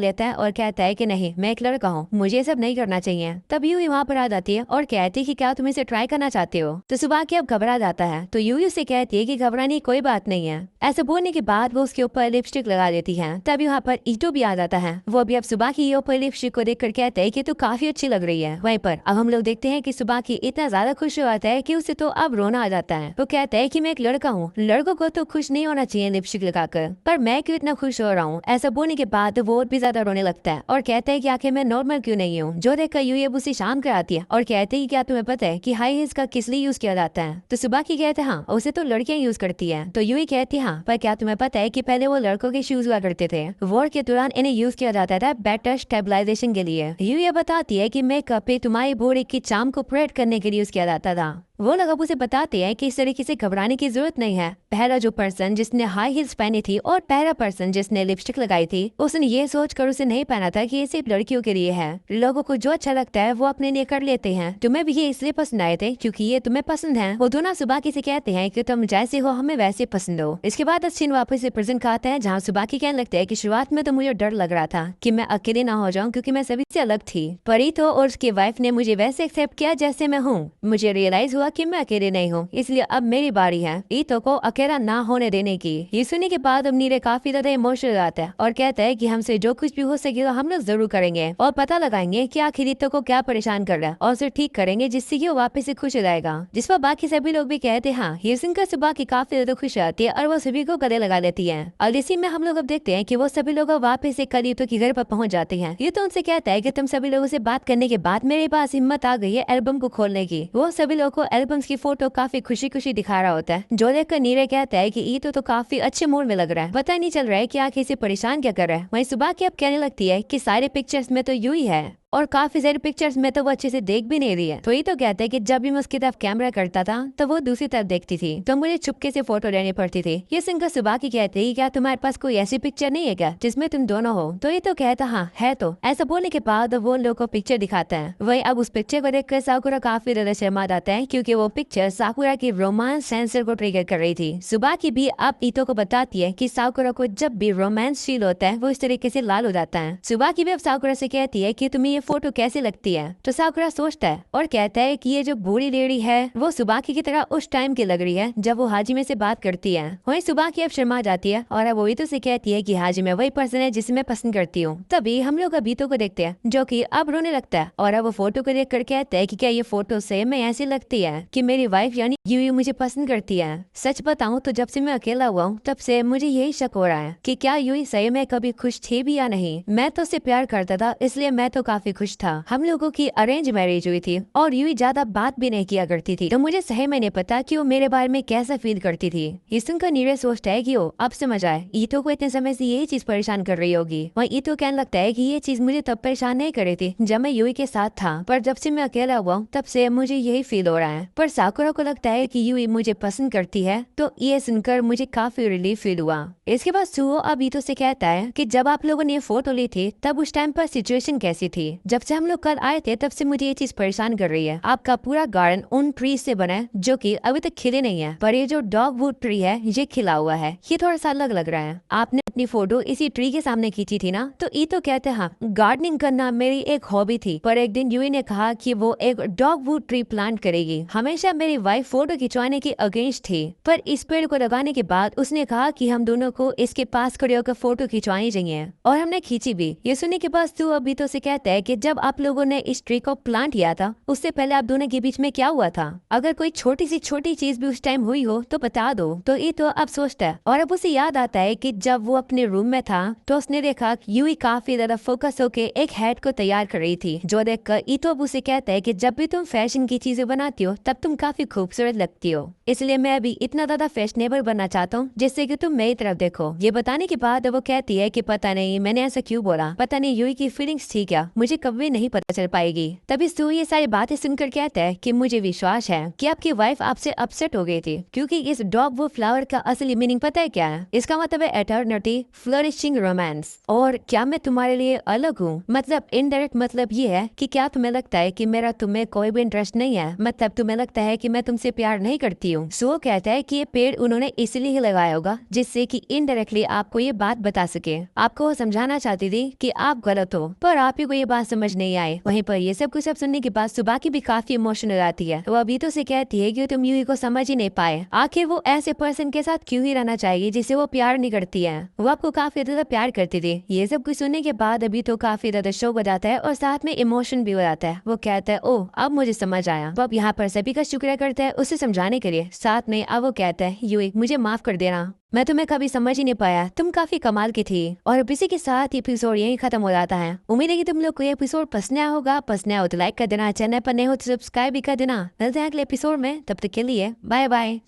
लेता है और कहता है कि नहीं मैं एक लड़का हूँ, मुझे सब नहीं करना चाहिए। तब यूई वहाँ पर आ जाती है और कहती है कि क्या तुम इसे ट्राई करना चाहते हो। तो सुबाकी अब घबरा जाता है, तो यूई उसे कहती है कि घबराने कोई बात नहीं है। ऐसा बोलने के बाद वो उसके ऊपर लिपस्टिक लगा देती है। तभी वहाँ पर ईटो भी आ जाता है। वो भी अब सुबाकी के ऊपर लिपस्टिक को देखकर कहता है कि तू काफी अच्छी लग रही है। वहीं पर अब हम लोग देखते हैं कि सुबाकी इतना ज्यादा खुश हो जाता है कि उसे तो अब रोना आ जाता है। वो कहता है कि मैं एक लड़का हूँ, लड़कों को तो खुश नहीं होना चाहिए लिपस्टिक लगाकर, पर मैं क्यों इतना खुश हो रहा हूँ। ऐसा बोलने के बाद वो और भी ज्यादा रोने लगता है और कहता है कि आखिर मैं नॉर्मल क्यों नहीं हूँ। जो देखकर यूई अब उसे शाम कराती है और कहते हैं कि क्या तुम्हें पता है कि हाई हील्स का किस लिए यूज किया जाता है। तो सुबाकी कहते हैं हाँ उसे तो लड़कियां यूज करती है। तो यूई कहती है हाँ, पर क्या तुम्हें पता है कि पहले वो लड़कों के शूज हुआ करते थे, वॉर के दौरान इन्हें यूज किया जाता था बेटर स्टेबलाइजेशन के लिए। यूई बताती है कि मेकअप पे तुम्हारी बॉडी की चार्म को प्रोटेक्ट करने के लिए यूज किया जाता था। वो लोग अब उसे बताते हैं कि इस तरीके से घबराने की जरूरत नहीं है। पहला जो पर्सन जिसने हाई हील्स पहनी थी और पहला पर्सन जिसने लिपस्टिक लगाई थी, उसने ये सोचकर उसे नहीं पहना था कि ये सिर्फ लड़कियों के लिए है। लोगों को जो अच्छा लगता है वो अपने लिए कर लेते हैं। तुम्हें भी ये इसलिए पसंद आए थे क्योंकि ये तुम्हें पसंद है। वो दोनों सुबाकी से कहते हैं कि तुम जैसे हो हमें वैसे पसंद हो। इसके बाद सीन वापस से प्रेजेंट का आता है, जहाँ सुबाकी कहने लगता है कि शुरुआत में तो मुझे डर लग रहा था कि मैं अकेले ना हो जाऊं क्योंकि मैं सभी से अलग थी, पर ईतो और उसकी वाइफ ने मुझे वैसे एक्सेप्ट किया जैसे मैं हूँ। मुझे रियलाइज हुआ कि मैं अकेले नहीं हूँ, इसलिए अब मेरी बारी है ईतो को अकेला ना होने देने की। ये सुनने के बाद अब नीरे काफी ज्यादा इमोशनल आता है और कहता है कि हमसे जो कुछ भी हो सकेगा हम लोग जरूर करेंगे और पता लगाएंगे कि आखिर ईतो को क्या परेशान कर रहा है और उसे ठीक करेंगे जिससे कि वो वापस से खुश हो जाएगा। जिस पर बाकी सभी लोग भी कहते हैं हाँ। ये सुनकर सुबाकी काफी ज्यादा खुश आती है और वो सभी को गले लगा लेती है। और इसी में हम लोग अब देखते हैं कि वो सभी लोग वापस से कल ईतो के घर पर पहुंच जाते हैं। ये तो उनसे कहता है कि तुम सभी लोगों से बात करने के बाद मेरे पास हिम्मत आ गई है एल्बम को खोलने की। वो सभी लोगों को एल्बम्स की फोटो काफी खुशी खुशी दिखा रहा होता है, जो देखकर नीरे कहता है कि ईतो तो काफी अच्छे मूड में लग रहा है, पता नहीं चल रहा है कि आखिर इसे परेशान क्या कर रहा है। वहीं सुबाकी अब कहने लगती है कि सारे पिक्चर्स में तो यूई है और काफी सारे पिक्चर्स में तो वो अच्छे से देख भी नहीं रही है। तो ये तो कहता है कि जब भी मैं उसकी तरफ कैमरा करता था तो वो दूसरी तरफ देखती थी, तो मुझे चुपके से फोटो लेनी पड़ती थी। ये सुनकर सुबाकी कहते हैं क्या तुम्हारे पास कोई ऐसी पिक्चर नहीं है क्या जिसमें तुम दोनों हो। तो ये तो कहता हाँ है। तो ऐसा बोलने के बाद वो लोग को पिक्चर दिखाता है। वही अब उस पिक्चर को देखकर साकुरा काफी ज्यादा शर्मा जाता है क्योंकि वो पिक्चर साकुरा की रोमांस सेंसर को ट्रिगर कर रही थी। सुबाकी भी अब ईतो को बताती है कि साकुरा को जब भी रोमांस फील होता है वो इस तरीके से लाल हो जाता है। सुबाकी भी अब साकुरा से कहती है कि तुम्हें ये फोटो कैसी लगती है। तो साकुरा सोचता है और कहता है कि ये जो बूढ़ी लेडी है वो सुबाकी की तरह उस टाइम की लग रही है जब वो हाजिमे से बात करती है। वहीं सुबाकी अब शर्मा जाती है और अब ओइतो से कहती है कि हाजिमे वही पर्सन है जिसे मैं पसंद करती हूँ। तभी हम लोग अबीतो को देखते हैं जो कि अब रोने लगता है और अब वो फोटो को देख कर कहता है कि क्या ये फोटो से मैं ऐसी लगती है कि मेरी वाइफ यानी यूयू मुझे पसंद करती है। सच बताऊं तो जब से मैं अकेला हुआ हूँ तब से मुझे यही शक हो रहा है कि क्या यूयू सही में कभी खुश थी भी या नहीं। मैं तो उससे प्यार करता था इसलिए मैं तो काफी खुश था। हम लोगों की अरेंज मैरिज हुई थी और यूयू ज्यादा बात भी नहीं किया करती थी, तो मुझे सही में नहीं पता कि वो मेरे बारे में कैसा फील करती थी। ये सुनकर नीरज सोचता है कि वो अब समझ आए ईतो को इतने समय से यही चीज परेशान कर रही होगी। वहीं ईतो कहने लगता है कि ये चीज मुझे तब परेशान नहीं कर रही थी जब मैं यूई के साथ था, पर जब से मैं अकेला हुआ हूँ तब से मुझे यही फील हो रहा है। पर साकुरा को लगता है कि यूई मुझे पसंद करती है, तो ये सुनकर मुझे काफी रिलीफ फील हुआ। इसके बाद सुहो अब ईतो से कहता है कि जब आप लोगों ने ये फोटो ली थी तब उस टाइम पर सिचुएशन कैसी थी। जब से हम लोग कल आए थे तब से मुझे ये चीज परेशान कर रही है। आपका पूरा गार्डन उन ट्री से बना है जो कि अभी तक खिले नहीं है, पर ये जो डॉगवुड ट्री है ये खिला हुआ है। ये थोड़ा सा अलग लग रहा है। आपने अपनी फोटो इसी ट्री के सामने खींची थी ना? तो ईतो कहते हैं हाँ, गार्डनिंग करना मेरी एक हॉबी थी, पर एक दिन यूई ने कहा कि वो एक डॉगवुड ट्री प्लांट करेगी। हमेशा मेरी वाइफ फोटो खिंचवाने की अगेंस्ट थी, पर इस पेड़ को लगाने के बाद उसने कहा कि हम दोनों को इसके पास खड़े होकर फोटो खिंचवानी चाहिए, और हमने खींची भी। ये सुनने के बाद तू अभी तो से कहता है कि जब आप लोगों ने इस ट्री को प्लांट किया था उससे पहले आप दोनों के बीच में क्या हुआ था? अगर कोई छोटी सी छोटी चीज भी उस टाइम हुई हो तो बता दो। तो ये तो अब सोचता है और अब उसे याद आता है कि जब वो अपने रूम में था तो उसने देखा कि यूई काफी ज्यादा फोकस होके एक हेड को तैयार कर रही थी, जो देखकर ईतो अब उसे कहता है कि जब भी तुम फैशन की चीजें बनाती हो तब तुम काफी खूबसूरत लगती हो, इसलिए मैं अभी इतना ज्यादा फैशनेबल बनना चाहता हूँ जिससे कि तुम मेरी तरफ देखो। ये बताने के बाद वो कहती है कि पता नहीं मैंने ऐसा क्यों बोला, पता नहीं यूई की फीलिंग्स थी क्या, मुझे कभी नहीं पता चल पाएगी। तभी सू ये सारी बातें सुनकर कहता है कि मुझे विश्वास है कि आपकी वाइफ आपसे अपसेट हो गई थी, क्योंकि इस डॉगवुड फ्लावर का असली मीनिंग पता है क्या है? इसका मतलब है एटर्निटी, फ्लोरिशिंग रोमांस। और क्या मैं तुम्हारे लिए अलग हूँ? मतलब इनडायरेक्ट मतलब ये है कि क्या तुम्हें लगता है कि मेरा तुम्हें कोई भी इंटरेस्ट नहीं है? मतलब तुम्हें लगता है कि मैं तुमसे प्यार नहीं करती हूँ? सो कहता है कि ये पेड़ उन्होंने इसलिए ही लगाया होगा जिससे कि इनडायरेक्टली आपको ये बात बता सके। आपको वो समझाना चाहती थी कि आप गलत हो, पर आप ही को ये बात समझ नहीं आए। वहीं पर ये सब कुछ अब सुनने के बाद सुबाकी भी काफी इमोशनल आती है। वो अभी तो से कहती है कि तुम यूई को समझ ही नहीं पाए, आखिर वो ऐसे पर्सन के साथ क्यों ही रहना चाहिए जिसे वो प्यार नहीं करती है? वो आपको काफी ज्यादा प्यार करती थी। ये सब कुछ सुनने के बाद अभी तो काफी ज्यादा शौक हो जाता है और साथ में इमोशन भी हो जाता है। वो कहता है ओह अब मुझे समझ आया। वो अब यहाँ पर सभी का शुक्रिया करता है उसे समझाने के लिए। साथ में अब वो कहता है यूई मुझे माफ कर देना, मैं तुम्हें कभी समझ ही नहीं पाया, तुम काफी कमाल की थी। और अब इसी के साथ एपिसोड यहीं खत्म हो जाता है। उम्मीद है कि तुम लोग को ये एपिसोड पसंद आया होगा। पसंद आया हो तो लाइक कर देना, चैनल पर नए हो तो सब्सक्राइब भी कर देना। मिलते हैं अगले एपिसोड में, तब तक के लिए बाय बाय।